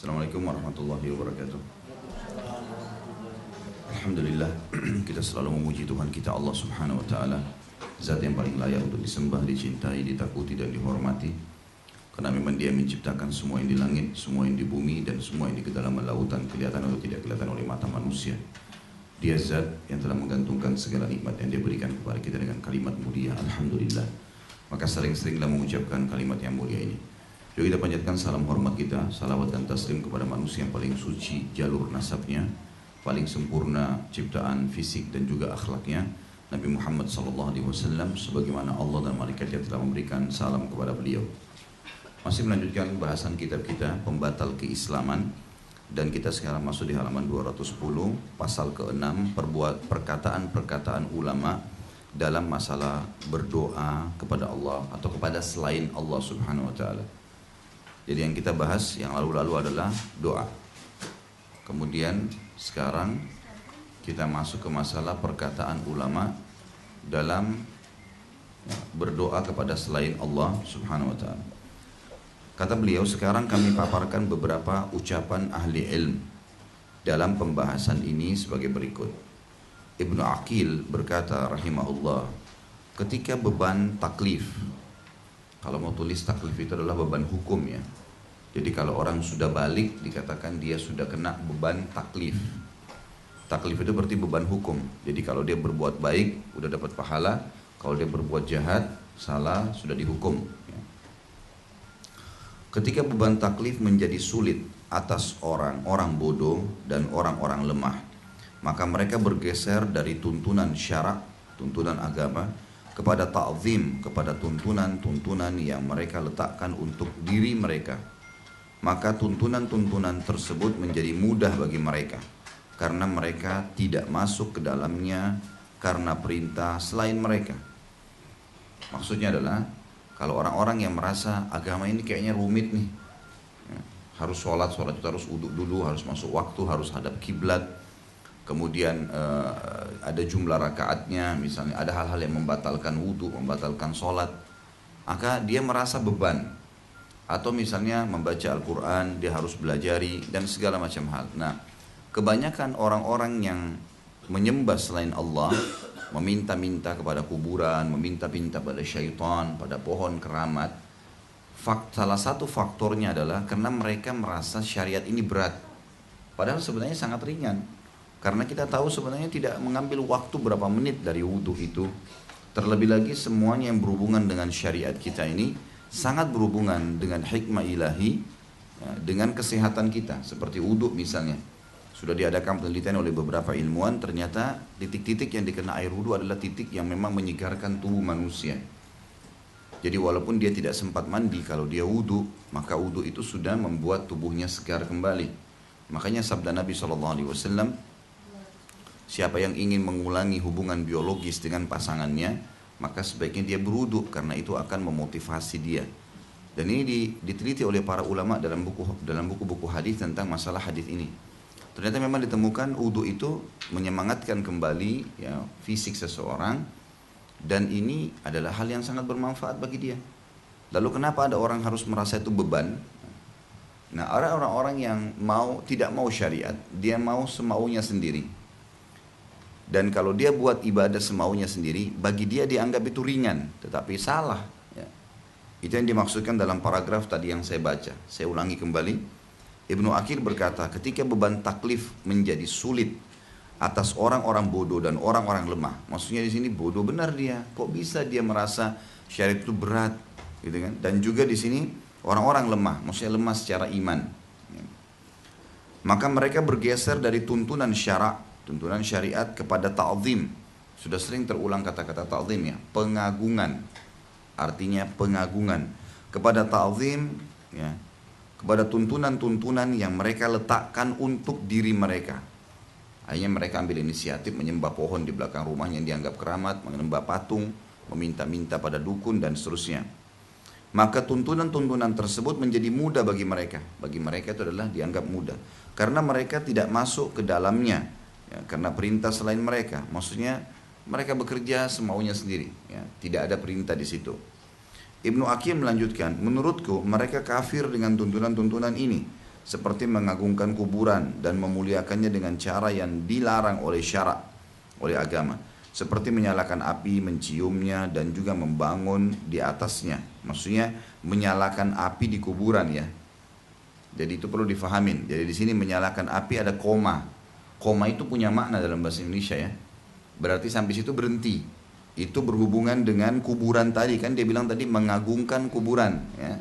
Assalamualaikum warahmatullahi wabarakatuh. Alhamdulillah, kita selalu memuji Tuhan kita Allah Subhanahu wa taala, zat yang paling layak untuk disembah, dicintai, ditakuti dan dihormati. Karena memang Dia menciptakan semua yang di langit, semua yang di bumi dan semua yang di kedalaman lautan, kelihatan atau tidak kelihatan oleh mata manusia. Dia zat yang telah menggantungkan segala nikmat yang Dia berikan kepada kita dengan kalimat mulia Alhamdulillah. Maka sering-seringlah mengucapkan kalimat yang mulia ini. Juga kita panjatkan salam hormat kita, salawat dan taslim kepada manusia yang paling suci jalur nasabnya, paling sempurna ciptaan fisik dan juga akhlaknya, Nabi Muhammad SAW, sebagaimana Allah dan malaikatnya telah memberikan salam kepada beliau. Masih melanjutkan bahasan kitab kita Pembatal Keislaman, dan kita sekarang masuk di halaman 210, pasal ke-6, perkataan-perkataan ulama dalam masalah berdoa kepada Allah atau kepada selain Allah Subhanahu wa taala. Jadi yang kita bahas yang lalu-lalu adalah doa. Kemudian sekarang kita masuk ke masalah perkataan ulama dalam berdoa kepada selain Allah Subhanahu wa taala. Kata beliau, sekarang kami paparkan beberapa ucapan ahli ilmu dalam pembahasan ini sebagai berikut. Ibnu Aqil berkata rahimahullah, ketika beban taklif, kalau mau tulis taklif itu adalah beban hukum ya. Jadi kalau orang sudah balik dikatakan dia sudah kena beban taklif. Taklif itu berarti beban hukum. Jadi kalau dia berbuat baik udah dapat pahala, kalau dia berbuat jahat, salah, sudah dihukum. Ketika beban taklif menjadi sulit atas orang-orang bodoh dan orang-orang lemah, maka mereka bergeser dari tuntunan syarak, tuntunan agama, kepada ta'zim, kepada tuntunan-tuntunan yang mereka letakkan untuk diri mereka. Maka tuntunan-tuntunan tersebut menjadi mudah bagi mereka, karena mereka tidak masuk ke dalamnya karena perintah selain mereka. Maksudnya adalah, kalau orang-orang yang merasa agama ini kayaknya rumit nih, harus sholat itu harus uduk dulu, harus masuk waktu, harus hadap kiblat, kemudian ada jumlah rakaatnya, misalnya ada hal-hal yang membatalkan wudhu, membatalkan sholat, maka dia merasa beban. Atau misalnya membaca Al-Quran, dia harus belajari dan segala macam hal. Nah, kebanyakan orang-orang yang menyembah selain Allah, meminta-minta kepada kuburan, meminta-minta pada syaitan, pada pohon keramat, salah satu faktornya adalah karena mereka merasa syariat ini berat. Padahal sebenarnya sangat ringan. Karena kita tahu sebenarnya tidak mengambil waktu berapa menit dari wudhu itu. Terlebih lagi semuanya yang berhubungan dengan syariat kita ini sangat berhubungan dengan hikmah ilahi, dengan kesehatan kita. Seperti wudhu misalnya. Sudah diadakan penelitian oleh beberapa ilmuwan, ternyata titik-titik yang dikena air wudhu adalah titik yang memang menyegarkan tubuh manusia. Jadi walaupun dia tidak sempat mandi, kalau dia wudhu, maka wudhu itu sudah membuat tubuhnya segar kembali. Makanya sabda Nabi SAW, siapa yang ingin mengulangi hubungan biologis dengan pasangannya, maka sebaiknya dia berwudu, karena itu akan memotivasi dia. Dan ini diteliti oleh para ulama dalam buku-buku hadis tentang masalah hadis ini. Ternyata memang ditemukan wudu itu menyemangatkan kembali ya, fisik seseorang, dan ini adalah hal yang sangat bermanfaat bagi dia. Lalu kenapa ada orang harus merasa itu beban? Nah, ada orang-orang yang tidak mau syariat, dia mau semaunya sendiri. Dan kalau dia buat ibadah semaunya sendiri, bagi dia dianggap itu ringan, tetapi salah. Ya. Itu yang dimaksudkan dalam paragraf tadi yang saya baca. Saya ulangi kembali. Ibnu Aqil berkata, ketika beban taklif menjadi sulit atas orang-orang bodoh dan orang-orang lemah. Maksudnya di sini bodoh benar dia. Kok bisa dia merasa syariat itu berat, gitu kan? Dan juga di sini orang-orang lemah, maksudnya lemah secara iman. Ya. Maka mereka bergeser dari tuntunan syarak, tuntunan syariat, kepada ta'zim. Sudah sering terulang kata-kata ta'zim ya, pengagungan. Artinya pengagungan kepada ta'zim ya, kepada tuntunan-tuntunan yang mereka letakkan untuk diri mereka. Akhirnya mereka ambil inisiatif menyembah pohon di belakang rumahnya yang dianggap keramat, menyembah patung, meminta-minta pada dukun dan seterusnya. Maka tuntunan-tuntunan tersebut menjadi mudah bagi mereka. Bagi mereka itu adalah dianggap mudah karena mereka tidak masuk ke dalamnya. Ya, karena perintah selain mereka, maksudnya mereka bekerja semaunya sendiri, ya, tidak ada perintah di situ. Ibnu Aqil melanjutkan, menurutku mereka kafir dengan tuntunan-tuntunan ini, seperti mengagungkan kuburan dan memuliakannya dengan cara yang dilarang oleh syarak, oleh agama, seperti menyalakan api, menciumnya, dan juga membangun di atasnya. Maksudnya menyalakan api di kuburan ya. Jadi itu perlu difahamin. Jadi di sini menyalakan api ada koma. Koma itu punya makna dalam bahasa Indonesia ya. Berarti sampai situ berhenti. Itu berhubungan dengan kuburan tadi, kan dia bilang tadi mengagungkan kuburan ya.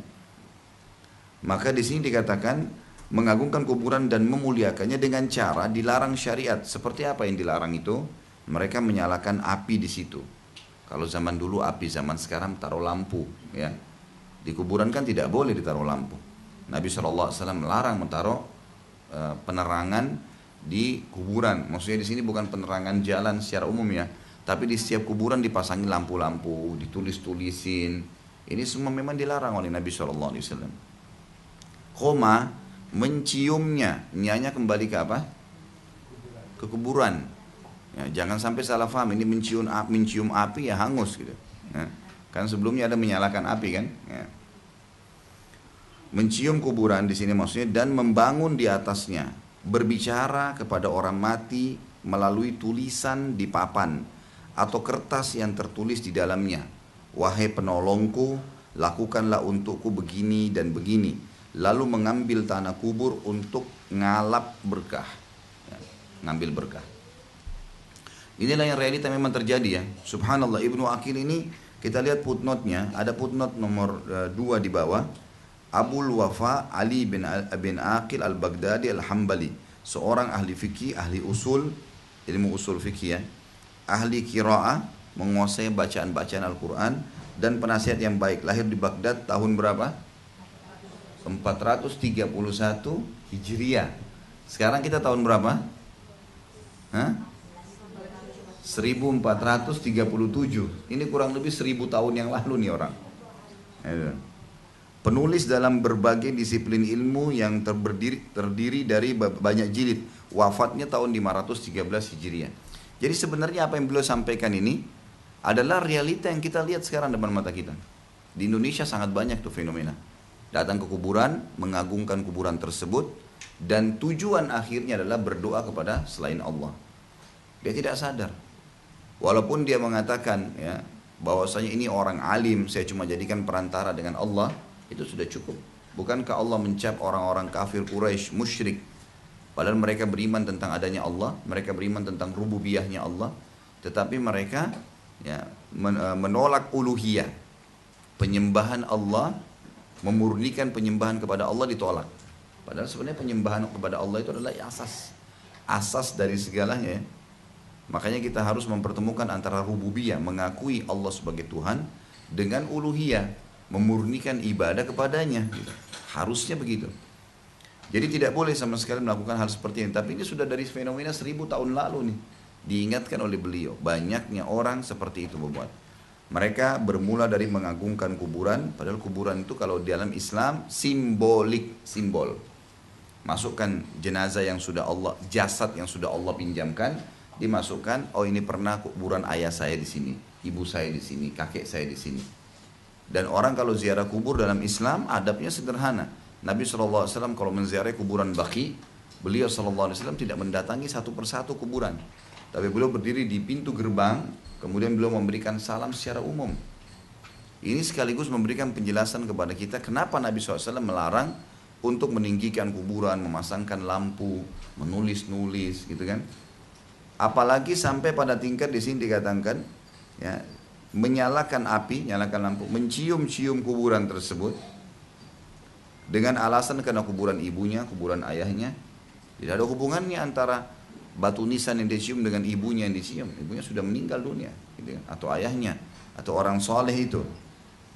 Maka di sini dikatakan mengagungkan kuburan dan memuliakannya dengan cara dilarang syariat. Seperti apa yang dilarang itu? Mereka menyalakan api di situ. Kalau zaman dulu api, zaman sekarang taruh lampu ya. Di kuburan kan tidak boleh ditaruh lampu. Nabi SAW melarang menaruh penerangan di kuburan. Maksudnya di sini bukan penerangan jalan secara umum ya, tapi di setiap kuburan dipasangi lampu-lampu, ditulis-tulisin. Ini semua memang dilarang oleh Nabi SAW. Koma, menciumnya, nyanya kembali ke apa? Ke kuburan. Ya, jangan sampai salah paham. Ini mencium api ya hangus gitu. Ya, kan sebelumnya ada menyalakan api kan? Ya. Mencium kuburan di sini maksudnya dan membangun di atasnya, berbicara kepada orang mati melalui tulisan di papan atau kertas yang tertulis di dalamnya. Wahai penolongku, lakukanlah untukku begini dan begini. Lalu mengambil tanah kubur untuk ngalap berkah. Ya, ngambil berkah. Inilah yang realita memang terjadi ya. Subhanallah, Ibnu Aqil ini kita lihat footnote-nya, ada footnote nomor 2 di bawah. Abul Wafa Ali bin Aqil al-Baghdadi al-Hambali, seorang ahli fikih, ahli usul, ilmu usul fikih ya, ahli qiraah, menguasai bacaan-bacaan Al-Quran dan penasihat yang baik. Lahir di Baghdad tahun berapa? 431 Hijriah. Sekarang kita tahun berapa? Hah? 1437. Ini kurang lebih 1000 tahun yang lalu nih orang. Penulis dalam berbagai disiplin ilmu yang terdiri dari banyak jilid. Wafatnya tahun 513 Hijriah. Jadi sebenarnya apa yang beliau sampaikan ini adalah realita yang kita lihat sekarang depan mata kita. Di Indonesia sangat banyak tuh fenomena. Datang ke kuburan, mengagungkan kuburan tersebut, dan tujuan akhirnya adalah berdoa kepada selain Allah. Dia tidak sadar. Walaupun dia mengatakan ya bahwasanya ini orang alim, saya cuma jadikan perantara dengan Allah, itu sudah cukup. Bukankah Allah mencap orang-orang kafir Quraisy musyrik, padahal mereka beriman tentang adanya Allah, mereka beriman tentang rububiyahnya Allah, tetapi mereka ya menolak uluhiyah, penyembahan Allah, memurnikan penyembahan kepada Allah ditolak. Padahal sebenarnya penyembahan kepada Allah itu adalah asas dari segalanya ya. Makanya kita harus mempertemukan antara rububiyah, mengakui Allah sebagai Tuhan, dengan uluhiyah, memurnikan ibadah kepadanya gitu. Harusnya begitu. Jadi tidak boleh sama sekali melakukan hal seperti ini. Tapi ini sudah dari fenomena 1000 tahun lalu nih, diingatkan oleh beliau. Banyaknya orang seperti itu membuat. Mereka bermula dari mengagungkan kuburan, padahal kuburan itu kalau di dalam Islam simbolik, simbol. Masukkan jenazah yang sudah Allah, jasad yang sudah Allah pinjamkan, dimasukkan. Oh, ini pernah kuburan ayah saya di sini, ibu saya di sini, kakek saya di sini. Dan orang kalau ziarah kubur dalam Islam adabnya sederhana. Nabi SAW kalau menziarahi kuburan Baqi, beliau SAW tidak mendatangi satu persatu kuburan, tapi beliau berdiri di pintu gerbang, kemudian beliau memberikan salam secara umum. Ini sekaligus memberikan penjelasan kepada kita kenapa Nabi SAW melarang untuk meninggikan kuburan, memasangkan lampu, menulis-nulis gitu kan. Apalagi sampai pada tingkat di sini dikatakan ya, menyalakan api, nyalakan lampu, mencium-cium kuburan tersebut dengan alasan karena kuburan ibunya, kuburan ayahnya. Tidak ada hubungannya antara batu nisan yang dicium dengan ibunya yang dicium. Ibunya sudah meninggal dunia gitu kan? Atau ayahnya, atau orang soleh itu.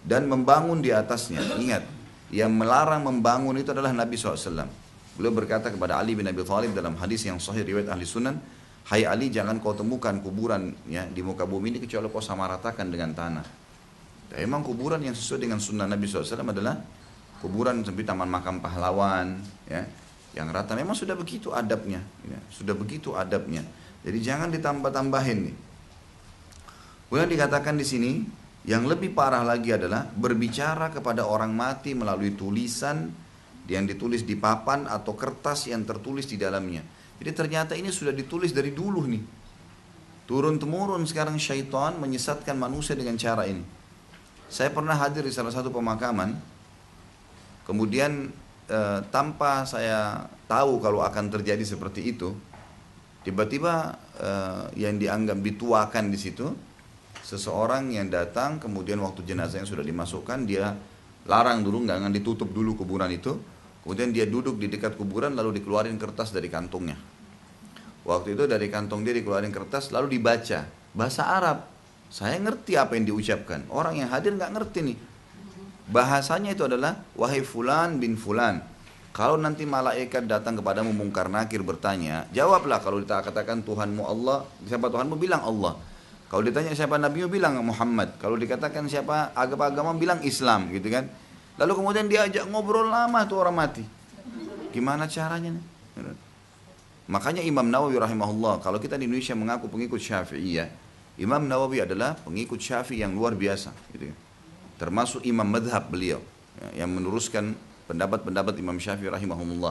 Dan membangun di atasnya. Ingat, yang melarang membangun itu adalah Nabi SAW. Beliau berkata kepada Ali bin Abi Thalib dalam hadis yang sahih riwayat Ahli Sunan, hai Ali, jangan kau temukan kuburan ya di muka bumi ini kecuali kau samaratakan dengan tanah. Dan memang kuburan yang sesuai dengan sunnah Nabi SAW adalah kuburan seperti Taman Makam Pahlawan ya, yang rata memang sudah begitu adabnya ya, sudah begitu adabnya. Jadi jangan ditambah-tambahin nih. Kemudian dikatakan di sini yang lebih parah lagi adalah berbicara kepada orang mati melalui tulisan yang ditulis di papan atau kertas yang tertulis di dalamnya. Jadi ternyata ini sudah ditulis dari dulu nih. Turun-temurun sekarang syaitan menyesatkan manusia dengan cara ini. Saya pernah hadir di salah satu pemakaman, kemudian tanpa saya tahu kalau akan terjadi seperti itu, tiba-tiba yang dianggap dituakan di situ, seseorang yang datang, kemudian waktu jenazahnya sudah dimasukkan, dia larang dulu, nggak ditutup dulu kuburan itu, kemudian dia duduk di dekat kuburan, lalu dikeluarin kertas dari kantongnya. Waktu itu dari kantong dia dikeluarin kertas, lalu dibaca bahasa Arab. Saya ngerti apa yang diucapkan, orang yang hadir nggak ngerti nih. Bahasanya itu adalah, wahai fulan bin fulan, kalau nanti malaikat datang kepadamu mungkar nakir bertanya, jawablah. Kalau dikatakan Tuhanmu Allah, siapa Tuhanmu, bilang Allah. Kalau ditanya siapa nabimu, bilang Muhammad. Kalau dikatakan siapa agama, bilang Islam, gitu kan. Lalu kemudian diajak ngobrol lama tuh orang mati. Gimana caranya nih? Makanya Imam Nawawi rahimahullah, kalau kita di Indonesia mengaku pengikut Syafi'iyah, Imam Nawawi adalah pengikut Syafi'i yang luar biasa, gitu kan. Termasuk imam madhab beliau, yang meneruskan pendapat-pendapat Imam Syafi'i rahimahullah.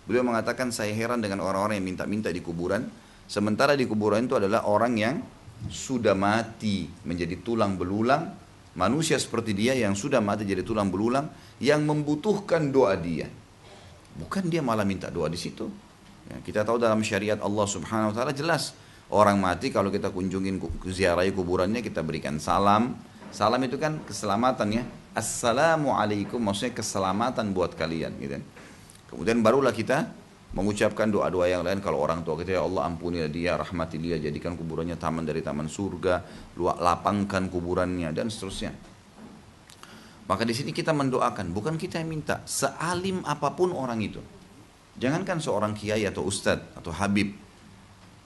Beliau mengatakan, saya heran dengan orang-orang yang minta-minta di kuburan, sementara di kuburan itu adalah orang yang sudah mati menjadi tulang belulang, manusia seperti dia yang sudah mati jadi tulang belulang, yang membutuhkan doa dia. Bukan dia malah minta doa di situ. Ya, kita tahu dalam syariat Allah Subhanahu wa taala jelas, orang mati kalau kita kunjungin, ziarahi kuburannya, kita berikan salam. Salam itu kan keselamatan ya. Assalamualaikum, maksudnya keselamatan buat kalian, gitu. Kemudian barulah kita mengucapkan doa-doa yang lain. Kalau orang tua kita, ya Allah ampunilah dia, rahmati dia, jadikan kuburannya taman dari taman surga, lapangkan kuburannya, dan seterusnya. Maka di sini kita mendoakan, bukan kita yang minta. Sealim apapun orang itu, jangankan seorang kiai atau ustadz atau habib.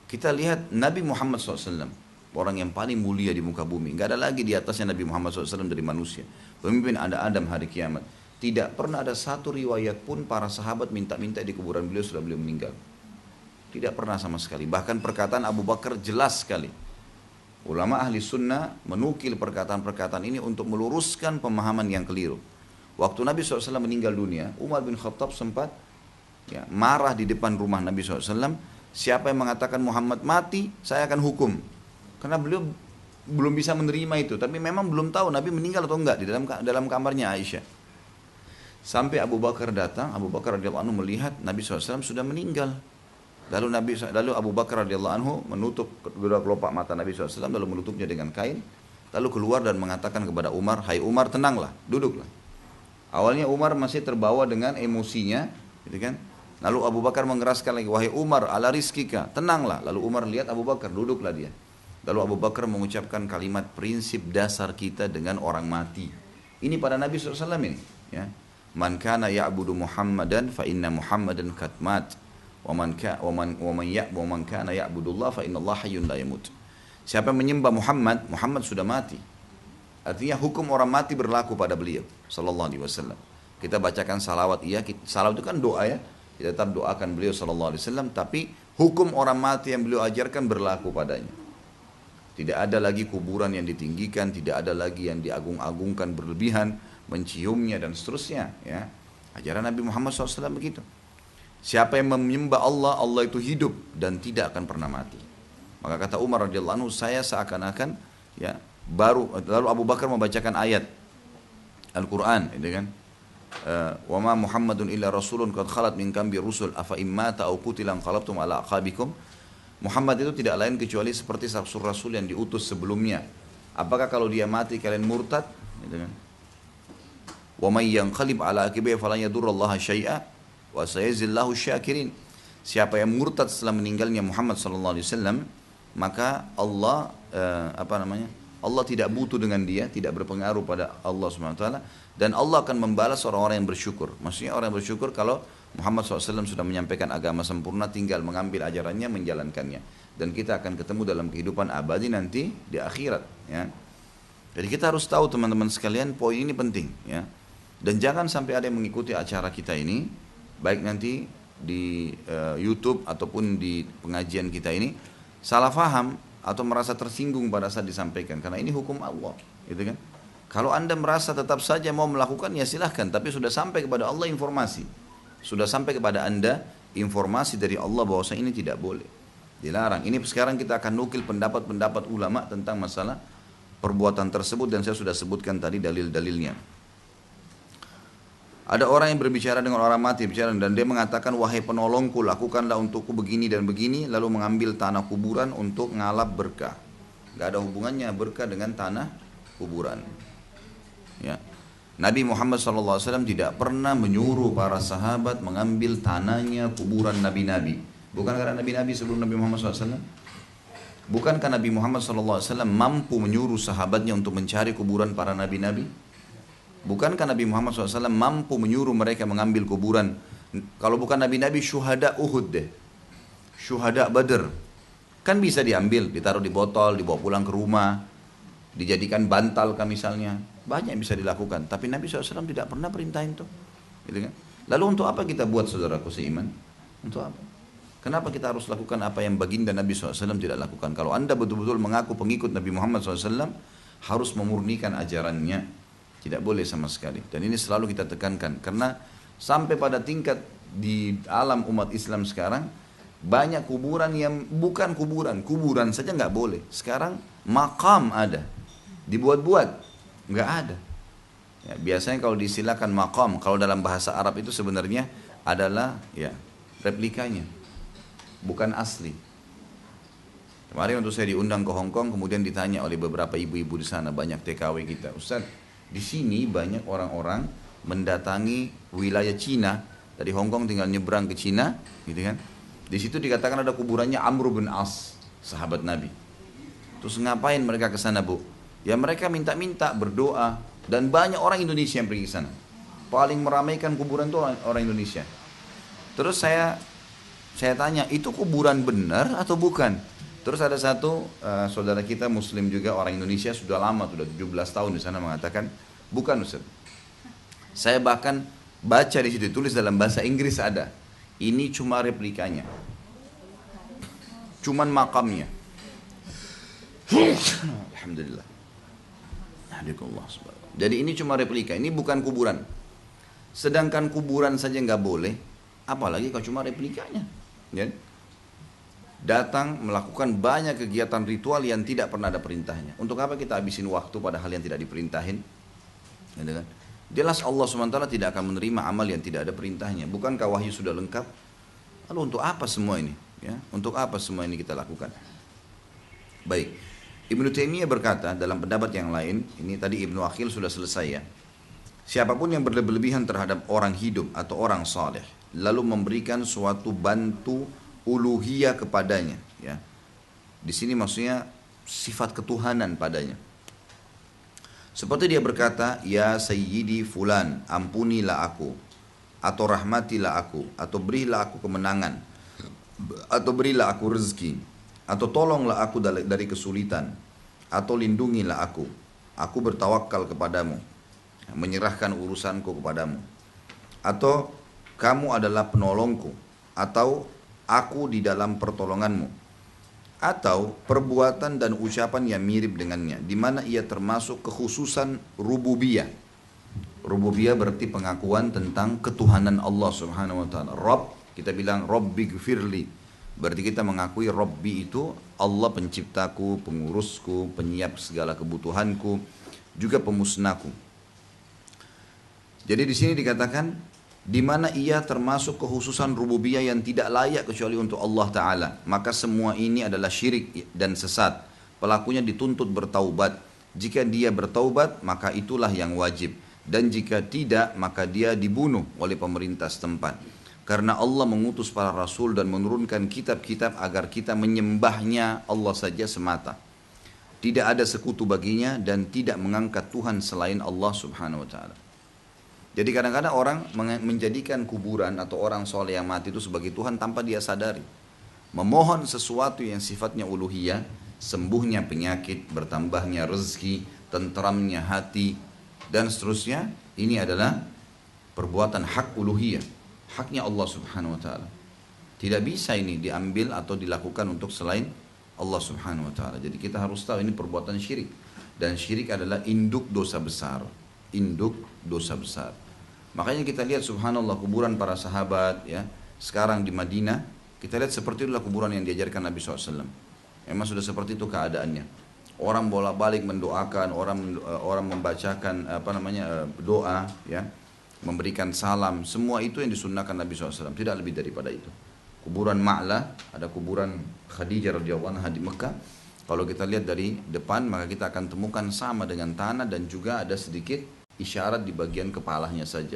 Kita lihat Nabi Muhammad SAW, orang yang paling mulia di muka bumi. Gak ada lagi di atasnya Nabi Muhammad SAW dari manusia. Pemimpin ada Adam hari kiamat. Tidak pernah ada satu riwayat pun para sahabat minta-minta di kuburan beliau setelah beliau meninggal. Tidak pernah sama sekali. Bahkan perkataan Abu Bakar jelas sekali. Ulama ahli sunnah menukil perkataan-perkataan ini untuk meluruskan pemahaman yang keliru. Waktu Nabi SAW meninggal dunia, Umar bin Khattab sempat marah di depan rumah Nabi SAW. Siapa yang mengatakan Muhammad mati, saya akan hukum. Karena beliau belum bisa menerima itu. Tapi memang belum tahu Nabi meninggal atau enggak di dalam kamarnya Aisyah. Sampai Abu Bakar datang, Abu Bakar radhiyallahu anhu melihat Nabi SAW sudah meninggal. Lalu Abu Bakar radhiyallahu anhu menutup kedua kelopak mata Nabi SAW, lalu menutupnya dengan kain. Lalu keluar dan mengatakan kepada Umar, hai Umar, tenanglah, duduklah. Awalnya Umar masih terbawa dengan emosinya, gitu kan. Lalu Abu Bakar mengeraskan lagi, wahai Umar, ala rizkika, tenanglah. Lalu Umar lihat Abu Bakar, duduklah dia. Lalu Abu Bakar mengucapkan kalimat prinsip dasar kita dengan orang mati. Ini pada Nabi SAW ini, ya. Man kana ya'budu Muhammadan fa inna Muhammadan qad mat. Wa man kana ya'budullah fa innallaha hayyun la yamut. Siapa yang menyembah Muhammad, Muhammad sudah mati. Artinya hukum orang mati berlaku pada beliau sallallahu alaihi wasallam. Kita bacakan salawat, iya, salawat itu kan doa ya. Kita tetap doakan beliau sallallahu alaihi wasallam, tapi hukum orang mati yang beliau ajarkan berlaku padanya. Tidak ada lagi kuburan yang ditinggikan, tidak ada lagi yang diagung-agungkan berlebihan, menciumnya dan seterusnya, ya. Ajaran Nabi Muhammad SAW begitu. Siapa yang menyembah Allah, Allah itu hidup dan tidak akan pernah mati. Maka kata Umar radhiyallahu anhu, saya seakan-akan lalu Abu Bakar membacakan ayat Al-Quran, itu kan. Wa ma Muhammadun illa rasulun qad khalat min qablihi rusul afa immata aw qutila qalabtum ala aqabikum. Muhammad itu tidak lain kecuali seperti rasul yang diutus sebelumnya. Apakah kalau dia mati kalian murtad? Gitu kan. Wa may yanqalib ala aqibihi falan yadurrallaha syai'a wa sayajzillahu syakirin. Siapa yang murtad setelah meninggalnya Muhammad sallallahu alaihi wasallam, maka Allah Allah tidak butuh dengan dia, tidak berpengaruh pada Allah Subhanahu wa taala, dan Allah akan membalas orang-orang yang bersyukur. Maksudnya orang yang bersyukur kalau Muhammad SAW sudah menyampaikan agama sempurna, tinggal mengambil ajarannya, menjalankannya, dan kita akan ketemu dalam kehidupan abadi nanti di akhirat, ya. Jadi kita harus tahu teman-teman sekalian, poin ini penting, ya. Dan jangan sampai ada yang mengikuti acara kita ini, baik nanti di YouTube ataupun di pengajian kita ini, salah faham atau merasa tersinggung pada saat disampaikan, karena ini hukum Allah, gitu kan. Kalau anda merasa tetap saja mau melakukan, ya silahkan, tapi sudah sampai kepada Allah informasi. sudah sampai kepada Anda informasi dari Allah bahwa ini tidak boleh, dilarang. Ini sekarang kita akan nukil pendapat-pendapat ulama tentang masalah perbuatan tersebut dan saya sudah sebutkan tadi dalil-dalilnya. Ada orang yang berbicara dengan orang mati dan dia mengatakan, wahai penolongku, lakukanlah untukku begini dan begini, lalu mengambil tanah kuburan untuk ngalap berkah. Gak ada hubungannya berkah dengan tanah kuburan. Ya. Nabi Muhammad SAW tidak pernah menyuruh para sahabat mengambil tanahnya kuburan nabi-nabi. Bukan karena nabi-nabi sebelum Nabi Muhammad SAW? Bukankah Nabi Muhammad SAW mampu menyuruh sahabatnya untuk mencari kuburan para nabi-nabi? Bukankah Nabi Muhammad SAW mampu menyuruh mereka mengambil kuburan? Kalau bukan nabi-nabi, syuhada Uhud deh, syuhada Badr, kan bisa diambil, ditaruh di botol, dibawa pulang ke rumah, dijadikan bantal kan misalnya. Banyak yang bisa dilakukan. Tapi Nabi SAW tidak pernah perintahin itu. Gitu kan? Lalu untuk apa kita buat, saudaraku seiman? Untuk apa? Kenapa kita harus lakukan apa yang baginda Nabi SAW tidak lakukan? Kalau anda betul-betul mengaku pengikut Nabi Muhammad SAW, harus memurnikan ajarannya. Tidak boleh sama sekali. Dan ini selalu kita tekankan. Karena sampai pada tingkat di alam umat Islam sekarang, banyak kuburan yang bukan kuburan. Kuburan saja nggak boleh. Sekarang makam ada. Dibuat-buat. Nggak ada. Ya, biasanya kalau diistilahkan makam, kalau dalam bahasa Arab itu sebenarnya adalah ya replikanya. Bukan asli. Kemarin waktu saya diundang ke Hong Kong, kemudian ditanya oleh beberapa ibu-ibu di sana, banyak TKW kita, Ustaz, di sini banyak orang-orang mendatangi wilayah Cina, dari Hong Kong tinggal nyebrang ke Cina, gitu kan? Di situ dikatakan ada kuburannya Amr bin As, sahabat Nabi. Terus ngapain mereka ke sana, Bu? Ya mereka minta-minta, berdoa, dan banyak orang Indonesia yang pergi ke sana. Paling meramaikan kuburan itu orang Indonesia. Terus saya tanya, itu kuburan benar atau bukan? Terus ada satu saudara kita Muslim juga, orang Indonesia, sudah lama, sudah 17 tahun di sana, mengatakan, bukan Ustaz. Saya bahkan baca di situ tulis dalam bahasa Inggris ada, ini cuma replikanya, cuman makamnya. Alhamdulillah. Jadi ini cuma replika, ini bukan kuburan. Sedangkan kuburan saja nggak boleh, apalagi kalau cuma replikanya. Ya? Datang melakukan banyak kegiatan ritual yang tidak pernah ada perintahnya. Untuk apa kita habisin waktu pada hal yang tidak diperintahin? Ya, kan? Jelas Allah SWT tidak akan menerima amal yang tidak ada perintahnya. Bukankah wahyu sudah lengkap? Lalu untuk apa semua ini? Ya, untuk apa semua ini kita lakukan? Baik, Ibnu Taimiyah berkata dalam pendapat yang lain, ini tadi Ibnu Aqil sudah selesai ya. Siapapun yang berlebihan terhadap orang hidup atau orang saleh, lalu memberikan suatu bantu uluhiyah kepadanya, ya. Di sini maksudnya sifat ketuhanan padanya. Seperti dia berkata, ya sayyidi fulan, ampunilah aku, atau rahmatilah aku, atau berilah aku kemenangan, atau berilah aku rezeki, atau tolonglah aku dari kesulitan, atau lindungilah aku bertawakal kepadamu, menyerahkan urusanku kepadamu, atau kamu adalah penolongku, atau aku di dalam pertolonganmu, atau perbuatan dan ucapan yang mirip dengannya, di mana ia termasuk kekhususan rububiyah. Rububiyah berarti pengakuan tentang ketuhanan Allah Subhanahu wa taala. Rabb, kita bilang Rabbighfirli, berarti kita mengakui Rabbi itu Allah penciptaku, pengurusku, penyiap segala kebutuhanku, juga pemusnahku. Jadi di sini dikatakan di mana ia termasuk kekhususan rububiyah yang tidak layak kecuali untuk Allah Ta'ala. Maka semua ini adalah syirik dan sesat. Pelakunya dituntut bertaubat. Jika dia bertaubat, maka itulah yang wajib. Dan jika tidak, maka dia dibunuh oleh pemerintah setempat. Karena Allah mengutus para rasul dan menurunkan kitab-kitab agar kita menyembahnya Allah saja semata. Tidak ada sekutu baginya dan tidak mengangkat Tuhan selain Allah Subhanahu wa Ta'ala. Jadi kadang-kadang orang menjadikan kuburan atau orang soleh yang mati itu sebagai Tuhan tanpa dia sadari. Memohon sesuatu yang sifatnya uluhiyah, sembuhnya penyakit, bertambahnya rezeki, tenteramnya hati, dan seterusnya. Ini adalah perbuatan hak uluhiyah, haknya Allah Subhanahu wa Ta'ala. Tidak bisa ini diambil atau dilakukan untuk selain Allah Subhanahu wa Ta'ala. Jadi kita harus tahu ini perbuatan syirik, dan syirik adalah induk dosa besar. Induk dosa besar. Makanya kita lihat subhanallah kuburan para sahabat ya, sekarang di Madinah, kita lihat seperti itulah kuburan yang diajarkan Nabi SAW. Memang sudah seperti itu keadaannya. Orang bolak-balik mendoakan, orang membacakan doa ya, memberikan salam, semua itu yang disunnahkan Nabi SAW, tidak lebih daripada itu. Kuburan Ma'la, ada kuburan Khadijah radhiyallahu anha di Mekah. Kalau kita lihat dari depan, maka kita akan temukan sama dengan tanah dan juga ada sedikit isyarat di bagian kepalanya saja.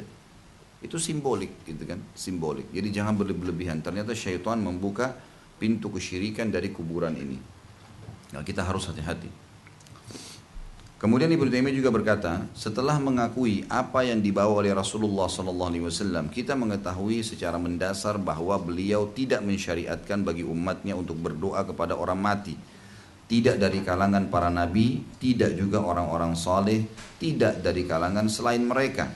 Itu simbolik gitu kan, simbolik. Jadi jangan berlebihan. Ternyata syaitan membuka pintu kesyirikan dari kuburan ini. Nah, kita harus hati-hati. Kemudian Ibnu Taimiyah juga berkata, setelah mengakui apa yang dibawa oleh Rasulullah SAW, kita mengetahui secara mendasar bahwa beliau tidak mensyariatkan bagi umatnya untuk berdoa kepada orang mati. Tidak dari kalangan para nabi, tidak juga orang-orang saleh, tidak dari kalangan selain mereka.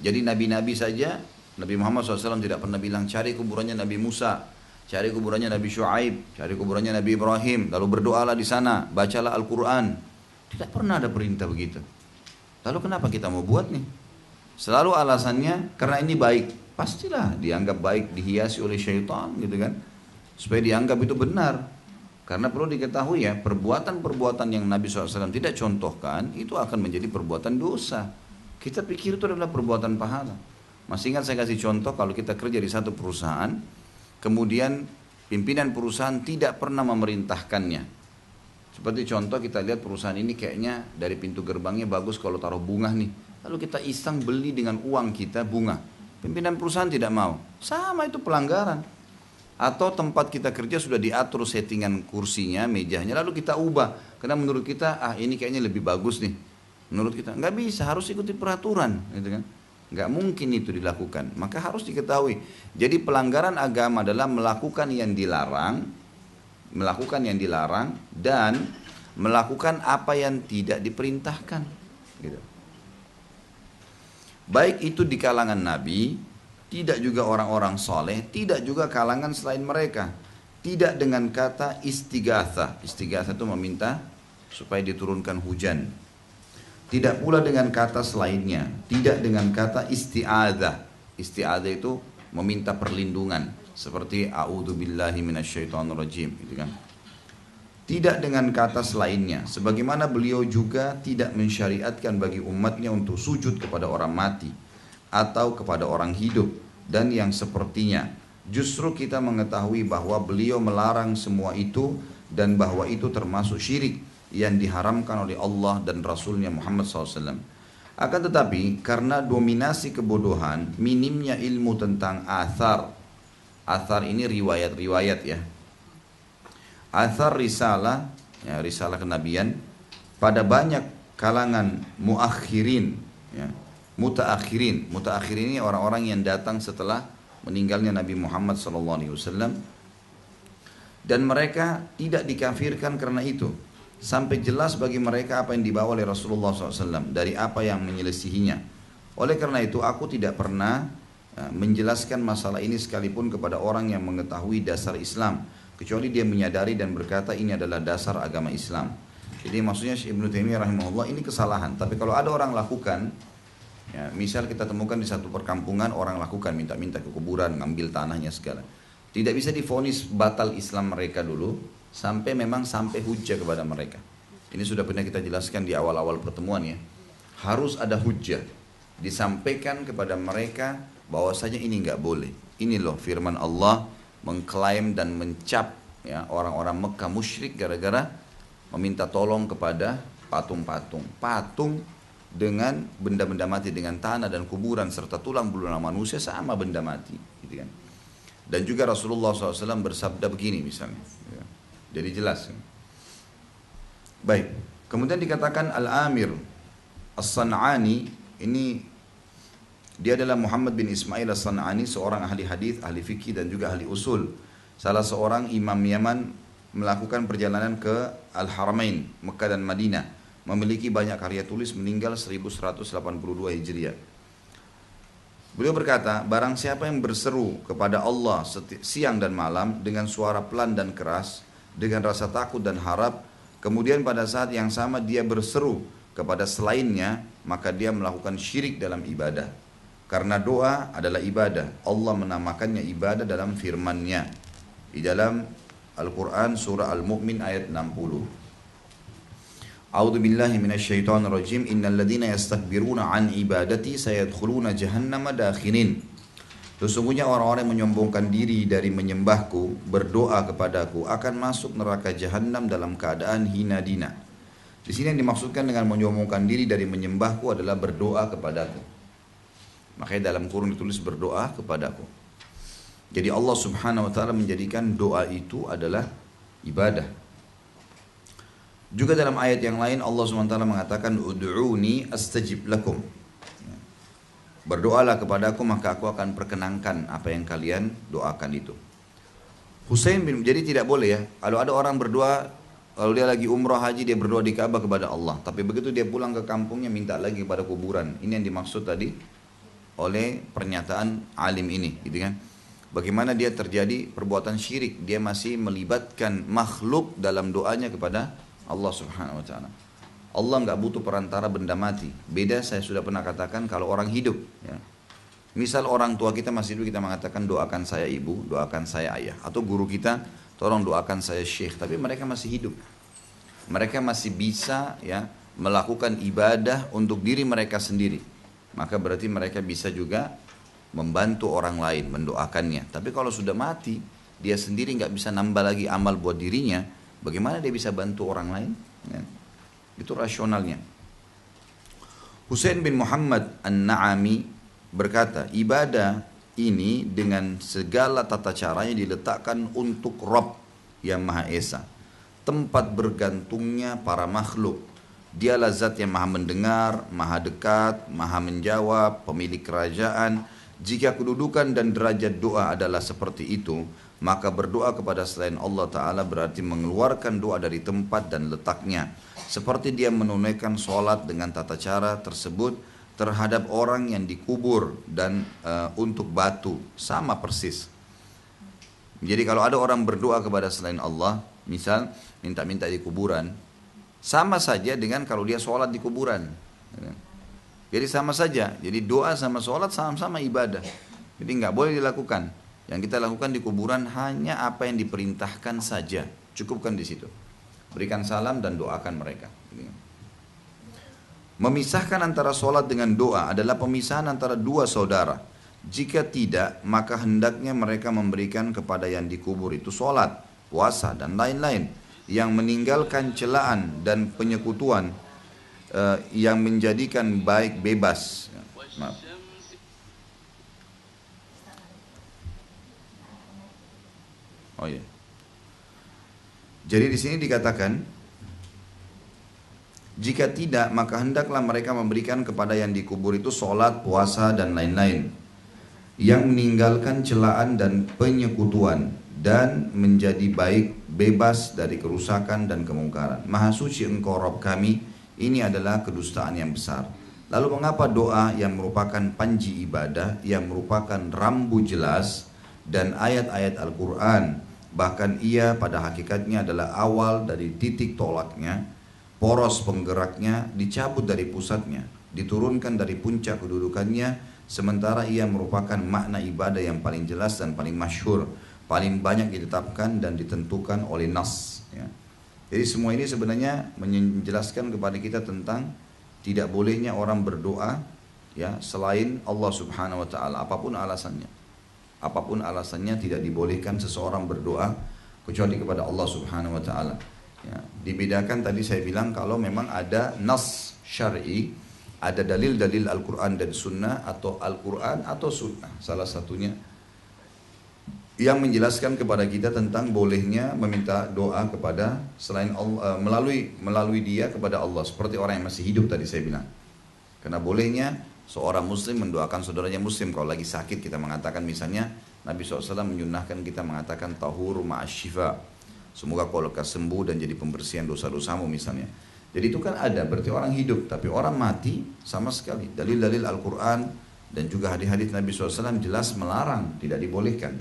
Jadi nabi-nabi saja, Nabi Muhammad SAW tidak pernah bilang cari kuburannya Nabi Musa, cari kuburannya Nabi Syuaib, cari kuburannya Nabi Ibrahim, lalu berdoalah di sana, bacalah Al-Quran. Tidak pernah ada perintah begitu. Lalu kenapa kita mau buat nih? Selalu alasannya karena ini baik. Pastilah dianggap baik, dihiasi oleh syaitan gitu kan. Supaya dianggap itu benar. Karena perlu diketahui ya, perbuatan-perbuatan yang Nabi SAW tidak contohkan, itu akan menjadi perbuatan dosa. Kita pikir itu adalah perbuatan pahala. Masih ingat saya kasih contoh, kalau kita kerja di satu perusahaan, kemudian pimpinan perusahaan tidak pernah memerintahkannya. Seperti contoh kita lihat perusahaan ini kayaknya dari pintu gerbangnya bagus kalau taruh bunga nih. Lalu kita iseng beli dengan uang kita bunga. Pimpinan perusahaan tidak mau. Sama itu pelanggaran. Atau tempat kita kerja sudah diatur settingan kursinya, mejanya, lalu kita ubah. Karena menurut kita, ini kayaknya lebih bagus nih. Menurut kita, nggak bisa, harus ikuti peraturan. Gitu kan? Nggak mungkin itu dilakukan. Maka harus diketahui. Jadi pelanggaran agama adalah melakukan yang dilarang, dan melakukan apa yang tidak diperintahkan gitu. Baik itu di kalangan nabi, tidak juga orang-orang soleh, tidak juga kalangan selain mereka. Tidak dengan kata istighatha. Istighatha itu meminta supaya diturunkan hujan. Tidak pula dengan kata selainnya. Tidak dengan kata isti'adzah. Isti'adzah itu meminta perlindungan. Seperti a'udzubillahi minasyaitonirrajim gitu kan. Tidak dengan kata selainnya, sebagaimana beliau juga tidak mensyariatkan bagi umatnya untuk sujud kepada orang mati atau kepada orang hidup dan yang sepertinya. Justru kita mengetahui bahwa beliau melarang semua itu dan bahwa itu termasuk syirik yang diharamkan oleh Allah dan Rasulnya Muhammad SAW. Akan tetapi karena dominasi kebodohan, minimnya ilmu tentang athar. Athar ini riwayat-riwayat ya. Athar risalah, ya, risalah kenabian pada banyak kalangan muakhirin, ya, mutaakhirin. Mutaakhirin ini orang-orang yang datang setelah meninggalnya Nabi Muhammad SAW. Dan mereka tidak dikafirkan karena itu. Sampai jelas bagi mereka apa yang dibawa oleh Rasulullah SAW dari apa yang menyelisihinya. Oleh karena itu aku tidak pernah menjelaskan masalah ini sekalipun kepada orang yang mengetahui dasar Islam, kecuali dia menyadari dan berkata ini adalah dasar agama Islam. Jadi maksudnya Ibnu Taimiyah rahimahullah ini kesalahan. Tapi kalau ada orang lakukan, ya, misal kita temukan di satu perkampungan orang lakukan minta-minta ke kuburan, ngambil tanahnya segala, tidak bisa divonis batal Islam mereka dulu sampai hujjah kepada mereka. Ini sudah pernah kita jelaskan di awal-awal pertemuan ya. Harus ada hujjah disampaikan kepada mereka bahwasanya ini nggak boleh. Ini loh firman Allah mengklaim dan mencap ya orang-orang Mekah musyrik gara-gara meminta tolong kepada patung-patung. Patung dengan benda-benda mati, dengan tanah dan kuburan serta tulang belulang manusia sama benda mati, gitu kan. Dan juga Rasulullah SAW bersabda begini misalnya. Ya. Jadi jelas. Baik. Kemudian dikatakan Al-Amir As-San'ani, ini dia adalah Muhammad bin Ismail As-San'ani, seorang ahli hadis, ahli fikih dan juga ahli usul. Salah seorang imam Yaman melakukan perjalanan ke Al-Haramain, Mekah dan Madinah. Memiliki banyak karya tulis, meninggal 1182 Hijriah. Beliau berkata, barang siapa yang berseru kepada Allah siang dan malam dengan suara pelan dan keras, dengan rasa takut dan harap, kemudian pada saat yang sama dia berseru kepada selainnya, maka dia melakukan syirik dalam ibadah. Karena doa adalah ibadah. Allah menamakannya ibadah dalam firman-Nya. Di dalam Al-Quran surah Al-Mu'min ayat 60. A'udzu billahi minasyaitonir rajim. Innal ladzina yastakbiruna an ibadati sayadkhuluna jahannama dakhirin. Sesungguhnya orang-orang yang menyombongkan diri dari menyembahku, berdoa kepadaku, akan masuk neraka jahanam dalam keadaan hina dina. Di sini yang dimaksudkan dengan menyombongkan diri dari menyembahku adalah berdoa kepadaku. Makanya dalam kurung ditulis berdoa kepadaku. Jadi Allah Subhanahu wa taala menjadikan doa itu adalah ibadah. Juga dalam ayat yang lain Allah Subhanahu wa taala mengatakan ud'uni astajib lakum. Berdoalah kepadaku maka aku akan perkenankan apa yang kalian doakan itu. Jadi tidak boleh ya, kalau ada orang berdoa, kalau dia lagi umrah haji dia berdoa di Ka'bah kepada Allah, tapi begitu dia pulang ke kampungnya minta lagi kepada kuburan. Ini yang dimaksud tadi oleh pernyataan alim ini, gitu kan? Bagaimana dia terjadi perbuatan syirik, dia masih melibatkan makhluk dalam doanya kepada Allah Subhanahu wa taala. Allah nggak butuh perantara benda mati. Beda, saya sudah pernah katakan kalau orang hidup. Ya. Misal orang tua kita masih hidup, kita mengatakan doakan saya ibu, doakan saya ayah. Atau guru kita, tolong doakan saya syekh. Tapi mereka masih hidup. Mereka masih bisa ya melakukan ibadah untuk diri mereka sendiri. Maka berarti mereka bisa juga membantu orang lain, mendoakannya. Tapi kalau sudah mati, dia sendiri nggak bisa nambah lagi amal buat dirinya. Bagaimana dia bisa bantu orang lain? Ya. Itu rasionalnya. Husain bin Muhammad An-Na'ami berkata, ibadah ini dengan segala tata caranya diletakkan untuk Rabb yang Maha Esa, tempat bergantungnya para makhluk. Dialah zat yang maha mendengar, maha dekat, maha menjawab, pemilik kerajaan. Jika kedudukan dan derajat doa adalah seperti itu, maka berdoa kepada selain Allah Ta'ala berarti mengeluarkan doa dari tempat dan letaknya. Seperti dia menunaikan sholat dengan tata cara tersebut terhadap orang yang dikubur dan untuk batu. Sama persis. Jadi kalau ada orang berdoa kepada selain Allah, misal minta-minta di kuburan, sama saja dengan kalau dia sholat di kuburan. Jadi sama saja. Jadi doa sama sholat sama-sama ibadah. Jadi nggak boleh dilakukan. Yang kita lakukan di kuburan hanya apa yang diperintahkan saja. Cukupkan di situ. Berikan salam dan doakan mereka. Memisahkan antara sholat dengan doa adalah pemisahan antara dua saudara. Jika tidak, maka hendaknya mereka memberikan kepada yang dikubur itu sholat, puasa, dan lain-lain. Yang meninggalkan celaan dan penyekutuan yang menjadikan baik bebas. Maaf. Oh iya. Jadi di sini dikatakan, jika tidak maka hendaklah mereka memberikan kepada yang dikubur itu sholat, puasa dan lain-lain. Yang meninggalkan celaan dan penyekutuan dan menjadi baik bebas dari kerusakan dan kemungkaran. Maha suci Engkau Rabb kami, ini adalah kedustaan yang besar. Lalu mengapa doa yang merupakan panji ibadah, yang merupakan rambu jelas dan ayat-ayat Al-Quran, bahkan ia pada hakikatnya adalah awal dari titik tolaknya, poros penggeraknya dicabut dari pusatnya, diturunkan dari puncak kedudukannya, sementara ia merupakan makna ibadah yang paling jelas dan paling masyhur, paling banyak ditetapkan dan ditentukan oleh nas. Ya. Jadi semua ini sebenarnya menjelaskan kepada kita tentang tidak bolehnya orang berdoa ya selain Allah Subhanahu wa taala, apapun alasannya. Apapun alasannya tidak dibolehkan seseorang berdoa kecuali kepada Allah Subhanahu wa taala. Ya, dibedakan tadi saya bilang kalau memang ada nas syar'i, ada dalil-dalil Al-Qur'an dan Sunnah, atau Al-Qur'an atau Sunnah, salah satunya yang menjelaskan kepada kita tentang bolehnya meminta doa kepada selain Allah, melalui dia kepada Allah, seperti orang yang masih hidup tadi saya bilang. Karena bolehnya seorang muslim mendoakan saudaranya muslim. Kalau lagi sakit kita mengatakan, misalnya Nabi SAW menyunahkan kita mengatakan tahur ma'asyifa, semoga kau lekas sembuh dan jadi pembersihan dosa-dosamu misalnya. Jadi itu kan ada, berarti orang hidup. Tapi orang mati sama sekali, dalil-dalil Al-Quran dan juga hadis-hadis Nabi SAW jelas melarang, tidak dibolehkan.